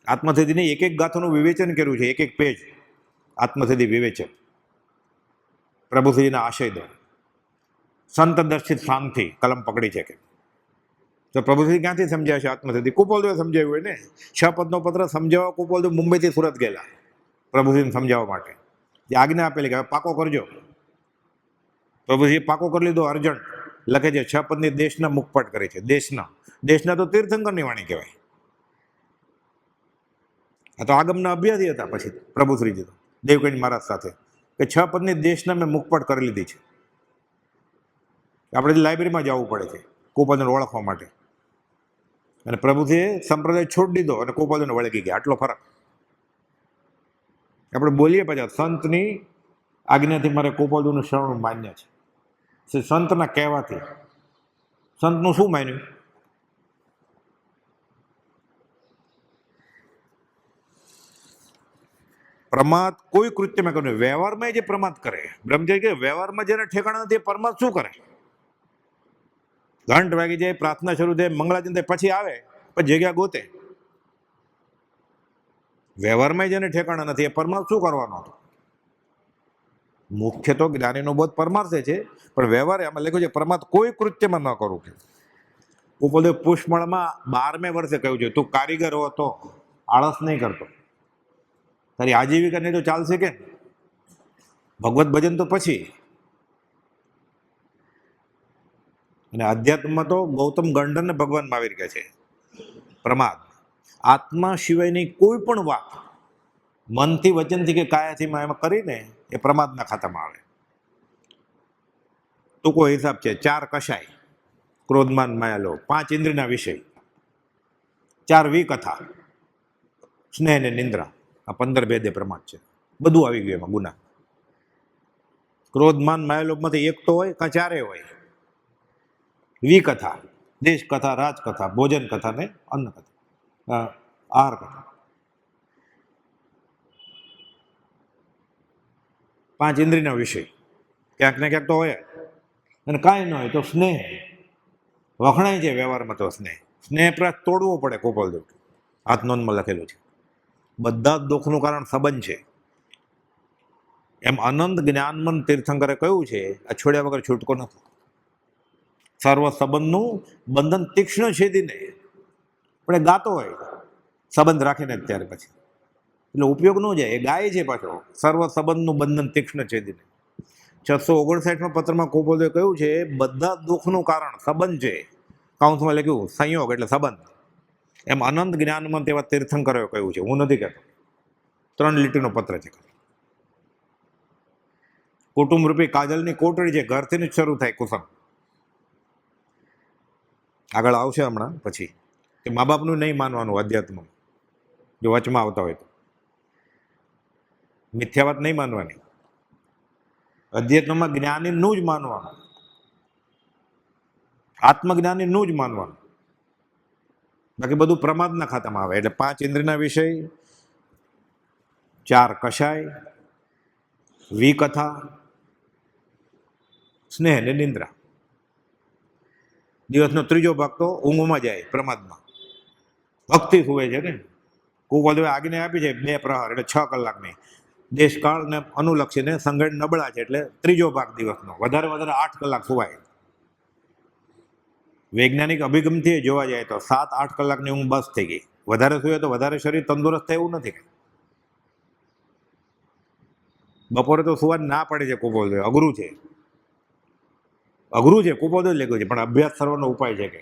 આત્મસિદ્ધિની એક ગાથાનું વિવેચન કર્યું છે, એક પેજ આત્મસિદ્ધિ વિવેચન પ્રભુશ્રીના આશય દ્વારા. સંત દર્શિત શાંતિ કલમ પકડી છે કે, તો પ્રભુશ્રી ક્યાંથી સમજાય છે આત્મસિદ્ધિ? કુપાલદેવે સમજાવ્યું હોય ને. 6 પદનો પત્ર સમજાવવા કુપાલદેવ મુંબઈથી સુરત ગયેલા પ્રભુશ્રીને સમજાવવા માટે. જે આજ્ઞા આપેલી કે હવે પાકો કરજો. પ્રભુશ્રીએ પાકો કરી લીધો. અર્જન્ટ લખે છે 6 પદની દેશના મુખપટ કરે છે. દેશના તો તીર્થંકરની વાણી કહેવાય. આ તો આગમના અભ્યાસી હતા. પછી પ્રભુશ્રીજી તો દેવકંઠ મહારાજ સાથે કે 6 પદની દેશના મેં મુખપટ કરી લીધી છે. આપણે લાઇબ્રેરીમાં જવું પડે છે કુપાલદેવને ઓળખવા માટે. અને પ્રભુજીએ સંપ્રદાય છોડી દીધો અને કુપાલદેવને વળગી ગયા. આટલો ફરક. આપણે બોલીએ પાછા સંતની આજ્ઞાથી મારે કુપાલદેવનું શરણું માન્ય છે. સંતના કહેવાથી. સંતનું શું માન્યું? પ્રમાદ કોઈ કૃત્યમાં કરે. વ્યવહારમાં જે પ્રમાદ કરે, બ્રહ્મચારી કે વ્યવહારમાં જેને ઠેકાણા નથી પ્રમાદ શું કરે? ઘંટ વાગી જાય, પ્રાર્થના શરૂ થાય, મંગળાચંદ થાય, પછી આવે, પછી જગ્યા ગોતે. વ્યવહારમાં જેને ઠેકાણા નથી એ પરમાર્થ શું કરવાનો? મુખ્ય તો જ્ઞાનીનો બોધ પરમાર્થે છે, પણ વ્યવહારે આમાં લખ્યું છે પરમાર્થ કોઈ કૃત્યમાં ન કરવું. કે ઉપદેવ પુષ્પમાળામાં 12મે વર્ષે કહ્યું છે, તું કારીગર હો તો આળસ નહીં કરતો. તારી આજીવિકા નહીં તો ચાલશે કે? ભગવત ભજન તો પછી. અને અધ્યાત્મમાં તો ગૌતમ ગંડરને ભગવાન મહાવીર કહે છે પ્રમાદ. આત્મા સિવાયની કોઈ પણ વાત મનથી, વચનથી કે કાયાથી એમાં કરીને એ પ્રમાદના ખાતામાં આવે. ટૂંકો હિસાબ છે 4 કશાય, ક્રોધમાન માયાલો, 5 ઇન્દ્રિયના વિષય, 4 વિકથા, સ્નેહ ને નિંદ્રા, આ 15 ભેદે પ્રમાદ છે. બધું આવી ગયું એમાં ગુના. ક્રોધમાન માયાલોભમાંથી એક તો હોય કાં 4 હોય. વિકથા, દેશ કથા, રાજકથા, ભોજન કથા ને અન્ન કથા, આહાર કથા. 5 ઇન્દ્રિયના વિષય ક્યાંક ને ક્યાંક તો હોય. અને કાંઈ ન હોય તો સ્નેહ વખણાય છે વ્યવહારમાં. તો સ્નેહ સ્નેહ પ્રયાસ તોડવો પડે ગોપાલદેવ હાથ નોંધમાં લખેલું છે. બધા જ દુઃખનું કારણ સંબંધ છે. એમ અનંત જ્ઞાનમંત તીર્થંકરે કહ્યું છે, આ છોડ્યા વગર છૂટકો નથી. સર્વ સંબંધનું બંધન તીક્ષ્ણ છેદીને, પણ એ ગાતો હોય સંબંધ રાખીને ત્યારે પછી એટલે ઉપયોગ ન જાય, એ ગાય છે પાછો સર્વ સંબંધનું બંધન તીક્ષ્ણ છેદીને. 659માં પત્રમાં ગોપાલદેવે કહ્યું છે, બધા દુઃખનું કારણ સંબંધ છે. કાઉન્સમાં લખ્યું સંયોગ એટલે સંબંધ. એમ અનંત જ્ઞાનમંત એવા તીર્થંકરોએ કહ્યું છે, હું નથી કહેતો. 3 લીટીનો પત્ર છે. કુટુંબ રૂપી કાજલની કોટડી છે, ઘરથી જ શરૂ થાય કુસુમ. આગળ આવશે હમણાં પછી કે મા બાપનું નહીં માનવાનું અધ્યાત્મ, જો વચમાં આવતા હોય તો મિથ્યા વાત નહીં માનવાની. અધ્યાત્મમાં જ્ઞાનીનું જ માનવાનું, આત્મજ્ઞાનીનું જ માનવાનું, બાકી બધું પ્રમાદના ખાતામાં આવે. એટલે 5 ઇન્દ્રિયના વિષય, 4 કષાય, વિકથા, સ્નેહ ને નિંદ્રા. દિવસનો 3જો ભાગ તો ઊંઘમાં જાય, પ્રમાદમાં. ભક્તિ સુવે છે ને. ગોપાલદેવે આજ્ઞા આપી છે 2 પ્રહર એટલે 6 કલાકની. દેશકાળ ને અનુલક્ષીને સંગઠન નબળા છે એટલે 3જો ભાગ દિવસનો, વધારે 8 કલાક સુવાય. વૈજ્ઞાનિક અભિગમથી જોવા જાય તો 7-8 કલાકની ઊંઘ બસ થઈ ગઈ. વધારે સુવે તો વધારે શરીર તંદુરસ્ત થાય એવું નથી. બપોરે તો સુવા ના પડે છે ગોપાલદેવ, અઘરું છે. ગોપાલદેવ લખ્યું છે, પણ અભ્યાસ કરવાનો ઉપાય છે કે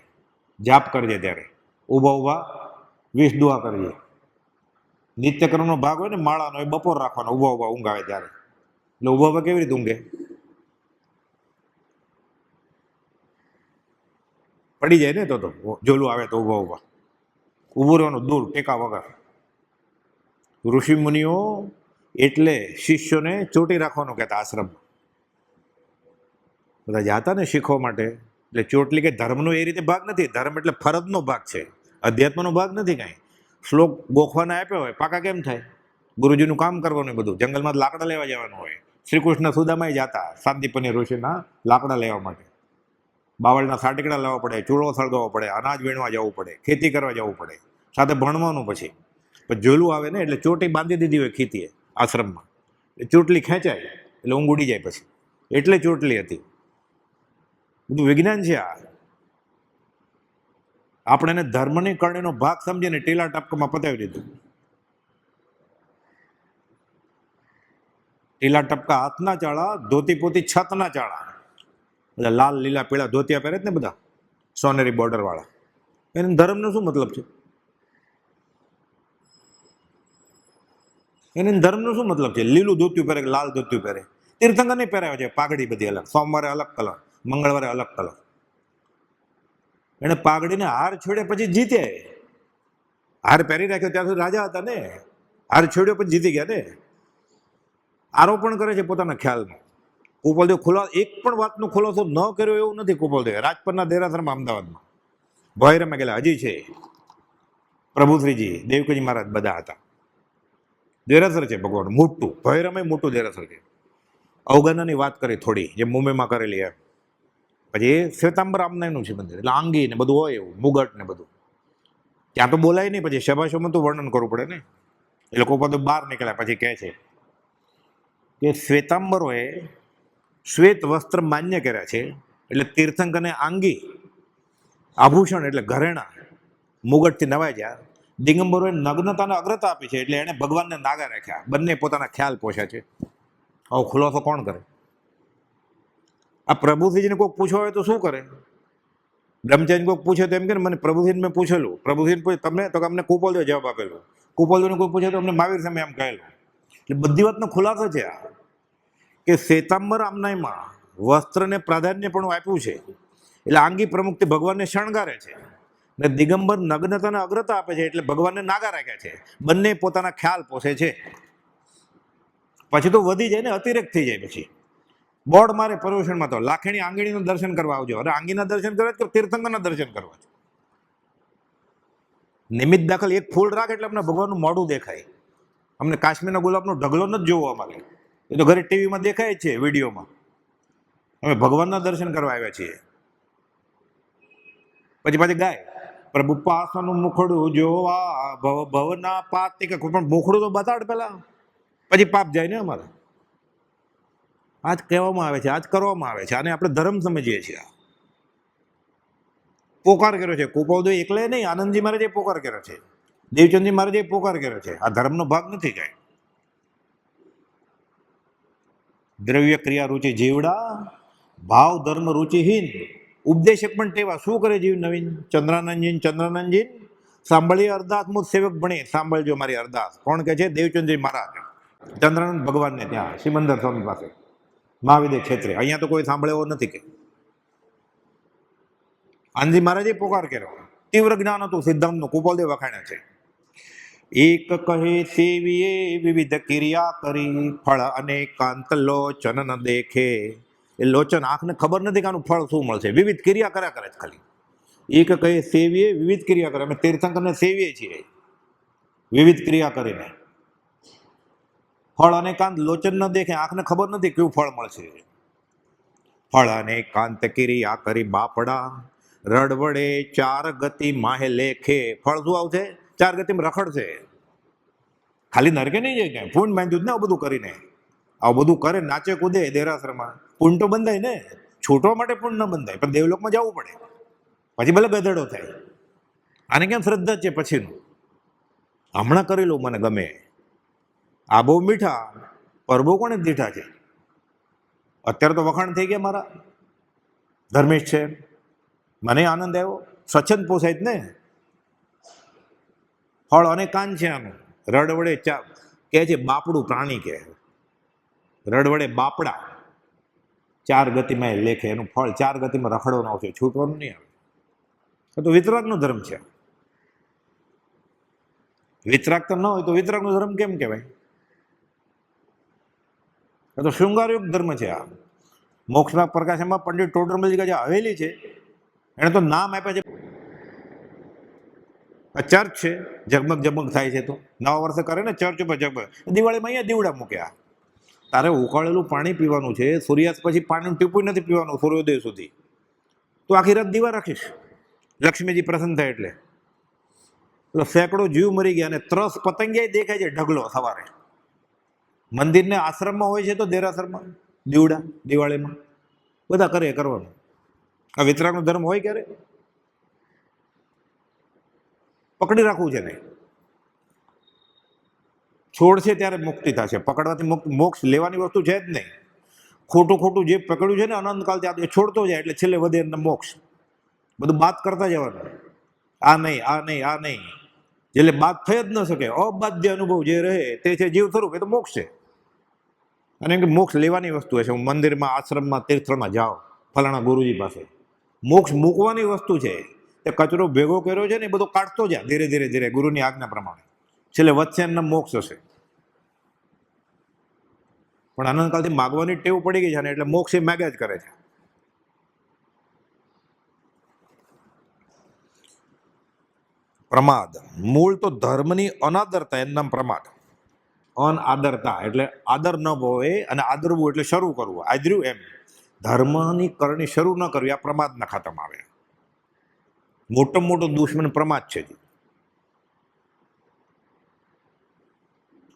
જાપ કરજે ત્યારે ઊભા 20 દુઆ કરજે. નિત્યક્રમનો ભાગ હોય ને માળાનો, એ બપોર રાખવાનો ઊભા ઊંઘ આવે ત્યારે. એટલે ઊભા કેવી રીતે ઊંઘે? પડી જાય ને તો જોલું આવે તો ઊભા ઊભું રહેવાનું દૂર ટેકા વગર. ઋષિ મુનિઓ એટલે શિષ્યોને ચોટી રાખવાનું કહેતા આશ્રમ. બધા જાતા ને શીખવા માટે, એટલે ચોટલી કે ધર્મનો એ રીતે ભાગ નથી. ધર્મ એટલે ફરજનો ભાગ છે, અધ્યાત્મનો ભાગ નથી. કાંઈ શ્લોક ગોખવાના આપ્યો હોય, પાકા કેમ થાય? ગુરુજીનું કામ કરવાનું બધું, જંગલમાં લાકડા લેવા જવાનું હોય. શ્રી કૃષ્ણ સુદામાય જાતા સાંદીપની ઋષિના લાકડા લેવા માટે. બાવળના સાટીકડા લેવા પડે, ચૂલો સળગાવવો પડે, અનાજ વીણવા જવું પડે, ખેતી કરવા જવું પડે, સાથે ભણવાનું. પછી ઝોલું આવે ને એટલે ચોટી બાંધી દીધી હોય ખેતીએ આશ્રમમાં, ચોટલી ખેંચાય એટલે ઊંઘ ઉડી જાય પછી. એટલે ચોટલી હતી. બધું વિજ્ઞાન છે આ. આપણે એને ધર્મની કરણીનો ભાગ સમજીને ટીલા ટપકામાં પતાવી દીધું. ટીલા ટપકા હાથના ચાળા, ધોતી પોતી છતના ચાળા. બધા લાલ લીલા પીળા ધોતિયા પહેરે ને બધા સોનેરી બોર્ડર વાળા. એને ધર્મનો શું મતલબ છે? એને ધર્મનો શું મતલબ છે? લીલું ધોતિયું પહેરે કે લાલ ધોતિયું પહેરે? તીર્થંકર નહીં પહેરાવે છે, પાઘડી બધી અલગ, સોમવારે અલગ કલર, મંગળવારે અલગ કલર. એને પાઘડીને હાર છોડ્યા પછી જીતે. હાર પહેરી રાખ્યો ત્યાં સુધી રાજા હતા ને, હાર છોડ્યો પછી જીતી ગયા ને. આરોપણ કરે છે પોતાના ખ્યાલમાં. ગોપાલદેવ એક પણ વાતનો ખુલાસો ન કર્યો એવું નથી. ગોપાલદેવ રાજપરના દેરાસરમાં અમદાવાદમાં ભોયરામાં ગયેલા, હજી છે. પ્રભુશ્રીજી, દેવકીજી મહારાજ બધા હતા. દેરાસર છે ભગવાન મોટું, ભોયરામાં મોટું દેરાસર છે. અવગણનાની વાત કરી થોડી, જે મુંબઈમાં કરેલી એમ. પછી એ શ્વેતાંબર આમનાયનું છે મંદિર, એટલે આંગી ને બધું હોય એવું, મુગટ ને બધું. ત્યાં તો બોલાય નહીં, પછી સભાસોમાં તો વર્ણન કરવું પડે ને. એ લોકો બધું બહાર નીકળ્યા પછી કહે છે કે શ્વેતાંબરોએ શ્વેત વસ્ત્ર માન્ય કર્યા છે, એટલે તીર્થંકરને આંગી આભૂષણ એટલે ઘરેણા મુગટથી નવાઈ ગયા. દિગંબરોએ નગ્નતાને અગ્રતા આપી છે, એટલે એણે ભગવાનને નાગા રાખ્યા. બંને પોતાના ખ્યાલ પોષ્યા છે. આવો ખુલાસો કોણ કરે? આ પ્રભુજીને કોઈક પૂછવા હોય તો શું કરે? બ્રહ્મચારી કોઈક પૂછે તો એમ કે મને પ્રભુજીને મેં પૂછેલું. પ્રભુજીને પૂછે તમને તો અમને ગોપાલદેવ જવાબ આપેલો. ગોપાલદેવને કોઈ પૂછે તો અમને મહાવીર સામે એમ કહેલું. એટલે બધી વાતનો ખુલાસો છે આ, કે શ્વેતાંબર આમનાયમાં વસ્ત્રને પ્રાધાન્ય પણ આપ્યું છે, એટલે આંગી પ્રમુખથી ભગવાનને શણગારે છે. ને દિગંબર નગ્નતાને અગ્રતા આપે છે, એટલે ભગવાનને નાગા રાખ્યા છે. બંને પોતાના ખ્યાલ પોષે છે. પછી તો વધી જાય ને, અતિરેક થઈ જાય. પછી બોર્ડ મારે પર્યુષણમાં તો લાખેણી આંગળીનું દર્શન કરવા આવજો. અરે આંગીના દર્શન કરવા કે તીર્થંકરના દર્શન કરવા? નિમિત્ત દાખલ એક ફૂલ રાખ એટલે અમને ભગવાનનું મોઢું દેખાય. અમને કાશ્મીરના ગુલાબનો ઢગલો નથી જોવો અમારે, એ તો ઘરે ટીવીમાં દેખાય જ છે, વિડીયોમાં. અમે ભગવાનના દર્શન કરવા આવ્યા છીએ. પછી ગાય પ્રભુ પાસનું મુખડું જોવા ભવ ભવના પાતિક, પણ મુખડું તો બતાડ પેલા, પછી પાપ જાય ને અમારે. આજ કહેવામાં આવે છે, આજ કરવામાં આવે છે, આને આપણે ધર્મ સમજીએ છીએ. પોકાર કર્યો છે કુપોદય એકલે નહીં, આનંદજી મહારાજે પોકાર કર્યો છે, દેવચંદજી મહારાજે પોકાર કર્યો છે. આ ધર્મનો ભાગ નથી જાય. દ્રવ્ય ક્રિયા રુચિ જીવડા, ભાવ ધર્મ રુચિહીન, ઉપદેશક પણ ટેવા. શું કરે જીવ નવીન? ચંદ્રાનંદજી સાંભળીએ અરદાસ મુજ સેવક ભણે. સાંભળજો મારી અરદાસ. કોણ કે છે? દેવચંદજી મહારાજ ચંદ્રાનંદ ભગવાનને ત્યાં સિમંદર સ્વામી પાસે મહાવિદ્ય ક્ષેત્રે. અહીંયા તો કોઈ સાંભળે એવો નથી. કે આનંદજી મહારાજે પોકાર કર્યો. તીવ્ર જ્ઞાન હતું સિદ્ધાંતનું. કુપોલદેવ વખાણે છે. એક કહે સેવીએ વિવિધ ક્રિયા કરી, ફળ અનેકાંત લોચન ન દેખે. એ લોચન આંખને ખબર નથી કે આનું ફળ શું મળશે. વિવિધ ક્રિયા કર્યા કરે છે ખાલી. એક કહે સેવીએ વિવિધ ક્રિયા કરે. અમે તીર્થંકરને સેવીએ છીએ વિવિધ ક્રિયા કરીને. ફળ અનેકાંત લોચન ન દેખે. આંખને ખબર નથી કયું ફળ મળશે. ફળ અનેકાંત ક્રિયા કરી બાપડા, રડવડે ચાર ગતિ માહે લેખે. ફળ શું આવશે? ચાર ગતિમાં રખડશે. ખાલી નરકે નહીં જાય ક્યાંય. પૂન બાંધ્યું જ ને આવું બધું કરીને. આવું બધું કરે, નાચે કૂદે દેરાસરમાં. પૂન તો બંધાય ને. છૂટવા માટે પૂન ન બંધાય, પણ દેવલોકમાં જવું પડે. પછી ભલે ગધેડો થાય. આને કેમ શ્રદ્ધા છે પછીનું? હમણાં કરી લઉં, મને ગમે. આ બહુ મીઠા, પર બહુ કોને દીઠા છે. અત્યારે તો વખાણ થઈ ગયા મારા. ધર્મેશ છે, મને આનંદ આવ્યો. સ્વચ્છંદ પોસાય જ ને. ફળ અને કાન છે આનું. રડવડે કે છે બાપડું પ્રાણી કે. રડવડે બાપડા, ચાર ગતિમાં એ લેખે. એનું ફળ ચાર ગતિમાં રખડવાનું આવશે, છૂટવાનું નહીં આવે. તો વિતરાગનો ધર્મ છે. વિતરાગ તો ન હોય તો વિતરાગનો ધર્મ કેમ કહેવાય? તો શૃંગારયુગ ધર્મ છે આ. મોક્ષના પ્રકાશમાં પંડિત ટોડરમલજી જે હવેલી છે, એને તો નામ આપ્યા છે. આ ચર્ચ છે, ઝગમગ ઝગમગ થાય છે. તો નવા વર્ષે કરે ને ચર્ચ ઉપર ઝગમગ. દિવાળીમાં અહીંયા દીવડા મૂક્યા. તારે ઉકાળેલું પાણી પીવાનું છે. સૂર્યાસ્ત પછી પાણીનું ટીપું નથી પીવાનું સૂર્યોદય સુધી. તો આખી રાત દીવા રાખીશ, લક્ષ્મીજી પ્રસન્ન થાય એટલે. સેંકડો જીવ મરી ગયા અને ત્રસ પતંગિયા દેખાય છે ઢગલો સવારે. મંદિરને આશ્રમમાં હોય છે તો દેરાસરમાં દીવડા દિવાળીમાં બધા કરે કરવાનું. આ વિતરાગનો ધર્મ હોય ક્યારે? પકડી રાખવું છે ને. છોડશે ત્યારે મુક્તિ થશે. પકડવાથી મોક્ષ લેવાની વસ્તુ છે જ નહીં. ખોટું ખોટું જે પકડ્યું છે ને અનંતકાલ ત્યાં એ છોડતો જાય એટલે છેલ્લે વધે એમને મોક્ષ. બધું બાદ કરતા જવાનું. આ નહીં, આ નહીં, આ નહીં. એટલે બાદ થઈ જ ન શકે. અબાધ્ય અનુભવ જે રહે તે છે જીવ સ્વરૂપ. એ તો મોક્ષ છે. અને એમ કે મોક્ષ લેવાની વસ્તુ છે. હું મંદિરમાં, આશ્રમમાં, તીર્થમાં જાઓ ફલાણા ગુરુજી પાસે. મોક્ષ મૂકવાની વસ્તુ છે. એ કચરો ભેગો કર્યો છે ને એ બધો કાઢતો જાય ધીરે ધીરે ધીરે ગુરુની આજ્ઞા પ્રમાણે. છેલ્લે વધશે એમના મોક્ષ હશે. પણ અનંતકાલથી માગવાની ટેવ પડી ગઈ છે ને એટલે મોક્ષ એ માગ્યા જ કરે છે. પ્રમાદ મૂળ તો ધર્મની અનાદરતા, એનું નામ પ્રમાદ. અનાદરતા એટલે આદર ન હોય, અને આદરવું એટલે શરૂ કરવું. આદર્યું એમ ધર્મની કરણી શરૂ ન કરવી, આ પ્રમાદના ખાતામાં આવે. મોટામાં મોટો દુશ્મન પ્રમાદ છે.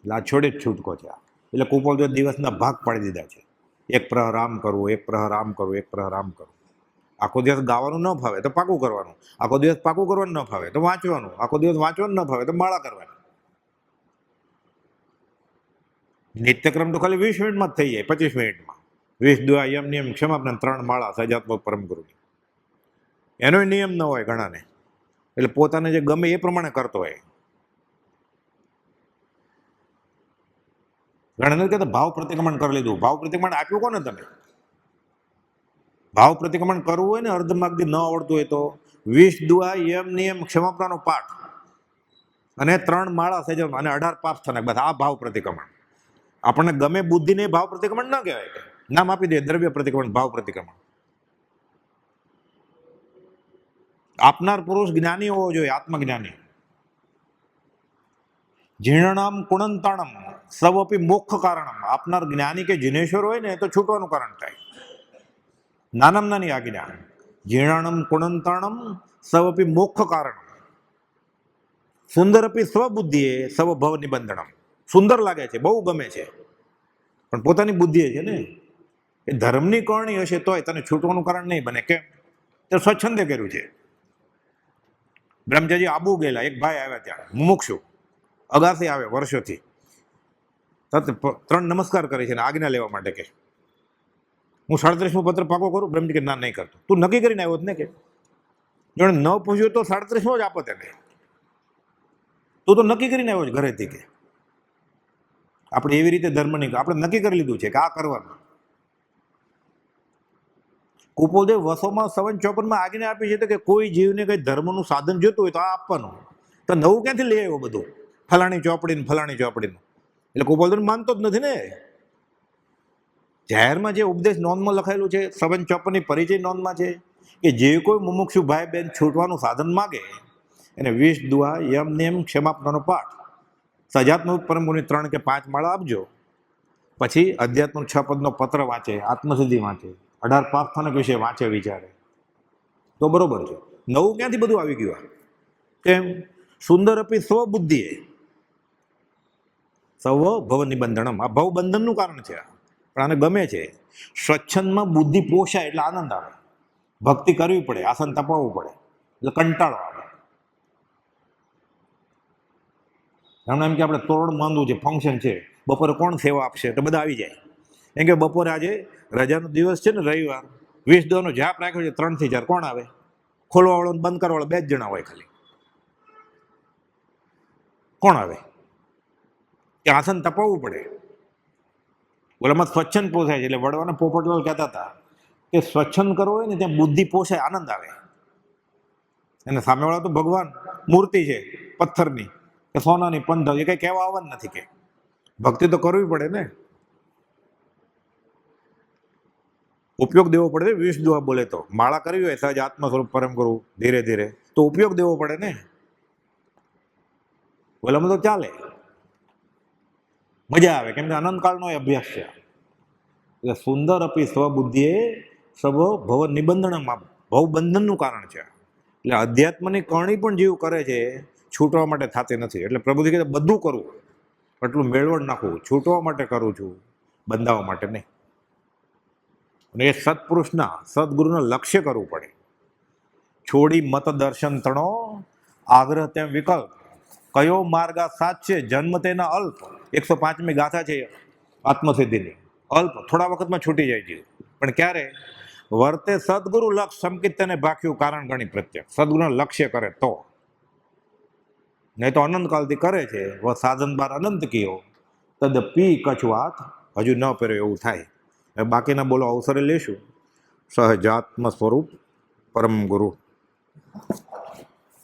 એટલે આ છોડે જ છૂટકો છે. એટલે કુપોલદેવ દિવસના ભાગ પાડી દીધા છે. એક પ્રહર આમ કરવું, એક પ્રહર આમ કરવું, એક પ્રહર આમ કરવું. આખો દિવસ ગાવાનું ન ફાવે તો પાકું કરવાનું. આખો દિવસ પાકું કરવાનું ન ફાવે તો વાંચવાનું. આખો દિવસ વાંચવાનું ન ફાવે તો માળા કરવાની. નિત્યક્રમ તો ખાલી 20 મિનિટમાં જ થઈ જાય, 25 મિનિટમાં. 20 દુઆ, યમ નિયમ, ક્ષમાપન, 3 માળા સજાત્મક પરમ ગુરુની. એનોય નિયમ ન હોય ઘણાને. એટલે પોતાને જે ગમે એ પ્રમાણે કરતો હોય. ઘણા નથી કહેતા ભાવ પ્રતિક્રમણ કરી લીધું. ભાવ પ્રતિક્રમણ આપ્યું કોને તમે? ભાવ પ્રતિક્રમણ કરવું હોય ને અર્ધમાર્ગથી ન આવડતું હોય તો 20 દુઆ, યમ નિયમ, ક્ષમાપનાનો પાઠ અને 3 માળા સજાત્મક અને 18 પાપ સ્થાનક. બસ આ ભાવ પ્રતિક્રમણ. આપણને ગમે બુદ્ધિને ભાવ પ્રતિક્રમણ ન કહેવાય. નામ આપી દે દ્રવ્ય પ્રતિક્રમણ, ભાવ પ્રતિક્રમણ. આપનાર પુરુષ જ્ઞાની હોવો જોઈએ, આત્મજ્ઞાની. જીર્ણનામ કુણંતાણમ સવપી મોક્ષ કારણમ. આપનાર જ્ઞાની કે જિનેશ્વર હોય ને તો છૂટવાનું કારણ થાય. નાનામાં નાની આજ્ઞા. જીર્ણાણમ કુણંતાણમ સવપી મોક્ષ કારણમ. સુંદર અપી સ્વબુદ્ધિએ સવ ભવ નિબંધનમ. સુંદર લાગે છે, બહુ ગમે છે, પણ પોતાની બુદ્ધિ છે ને એ ધર્મની કરણી હશે તોય તને છૂટવાનું કારણ નહીં બને. કેમ? તે સ્વચ્છંદે કર્યું છે. બ્રહ્મચારી આબુ ગયેલા, એક ભાઈ આવ્યા ત્યાં મુમુક્ષુ, અગાસી આવે વર્ષોથી, ત્રણ નમસ્કાર કરે છે ને આજ્ઞા લેવા માટે કે હું 37મો પત્ર પાકો કરું. બ્રહ્મજી કે ના, નહીં કરતો. તું નક્કી કરીને આવ્યો ને કે જોડે ન પૂછ્યું તો 37મો જ આપો તેને. તું તો નક્કી કરીને આવ્યો છે ઘરેથી કે આપણે એવી રીતે ધર્મ નહીં, આપણે નક્કી કરી લીધું છે કે આ કરવાનું. કુપોલદેવ વસોમાં 54 આજ્ઞા આપી છે કે કોઈ જીવને કઈ ધર્મનું સાધન જોતું હોય તો આ આપવાનું. તો નવું ક્યાંથી લઈ આવ્યો બધું, ફલાણી ચોપડીનું. એટલે કુપોલદેવ માનતો જ નથી ને. જાહેરમાં જે ઉપદેશ નોંધમાં લખાયેલું છે 54ની પરિચય નોંધમાં છે કે જે કોઈ મુમુક્ષુ ભાઈ બહેન છૂટવાનું સાધન માગે એને 20 દુઆ, યમ નિયમ, ક્ષમાપનાનો પાઠ, સજાત્મક પરમ ગુણની 3 કે 5 માળા આપજો. પછી અધ્યાત્મ 6 પદનો પત્ર વાંચે, આત્મસિદ્ધિ વાંચે, 18 પાપસ્થાનક વિશે વાંચે, વિચારે તો બરોબર છે. નવું ક્યાંથી બધું આવી ગયું? કેમ? સુંદર અપી સ્વબુદ્ધિએ સવ ભવ નિબંધનમ. આ ભવ બંધનનું કારણ છે, પણ આને ગમે છે. સ્વચ્છંદમાં બુદ્ધિ પોષાય એટલે આનંદ આવે. ભક્તિ કરવી પડે, આસન તપાવવું પડે એટલે કંટાળો આવે. હમણાં એમ કે આપણે તોરણ માંદવું છે, ફંક્શન છે, બપોરે કોણ સેવા આપશે? તો બધા આવી જાય. એમ કે બપોરે આજે રજાનો દિવસ છે ને, રવિવાર, 20 દોનો જાપ રાખ્યો છે, 3 થી 4 કોણ આવે? ખોલવા વાળો બંધ કરવા વાળો 2 જ જણા હોય ખાલી. કોણ આવે? કે આસન તપાવવું પડે. ઓલામાં સ્વચ્છંદ પોસાય છે. એટલે વડવાના પોપટલાલ કહેતા હતા કે સ્વચ્છંદ કરવો હોય ને ત્યાં બુદ્ધિ પોસાય, આનંદ આવે. અને સામેવાળા તો ભગવાન મૂર્તિ છે પથ્થરની કે સોનાની, પંદર, એ કઈ કહેવા આવવાનું નથી. કે ભક્તિ તો કરવી પડે ને, ઉપયોગ દેવો પડે. 20 દુઆ બોલે તો માળા કરવી હોય, સહજ આત્મ સ્વરૂપ પરમ કરવું, ધીરે ધીરે, તો ઉપયોગ દેવો પડે ને. ઓલામાં તો ચાલે, મજા આવે, કેમ કે અનંતકાળનો અભ્યાસ છે. એટલે સુંદર અપી સ્વબુદ્ધિએ સવ ભવ નિબંધનમાં, ભવ બંધનનું કારણ છે. એટલે અધ્યાત્મની કરણી પણ જીવ કરે છે, છૂટવા માટે થતી નથી. એટલે પ્રભુજી કહે બધું કરવું, એટલું મેળવણ નાખવું, છૂટવા માટે કરું છું, બંધાવવા માટે નહીં. અને એ સત્પુરુષના, સદગુરુના લક્ષ્ય કરવું પડે. છોડી મત દર્શન તણો, આગ્રહ તેમ વિકલ્પ, કયો માર્ગ આ સાચ છે, જન્મ તેના અલ્પ. 105મી ગાથા છે આત્મસિદ્ધિની. અલ્પ, થોડા વખતમાં છૂટી જાય છે, પણ ક્યારે? વર્તે સદગુરુ લક્ષ સંકિત તેને ભાખ્યું કારણ ગણી પ્રત્યક્ષ. સદગુરુના લક્ષ્ય કરે તો, નહીં તો અનંતકાલથી કરે છે. વ સાધન બાર અનંત કયો, તદ પી કછવાત, હજુ ન પહેર્યો એવું થાય. બાકીના બોલો અવસરે લેશું. સહજાત્મ સ્વરૂપ પરમ ગુરુ.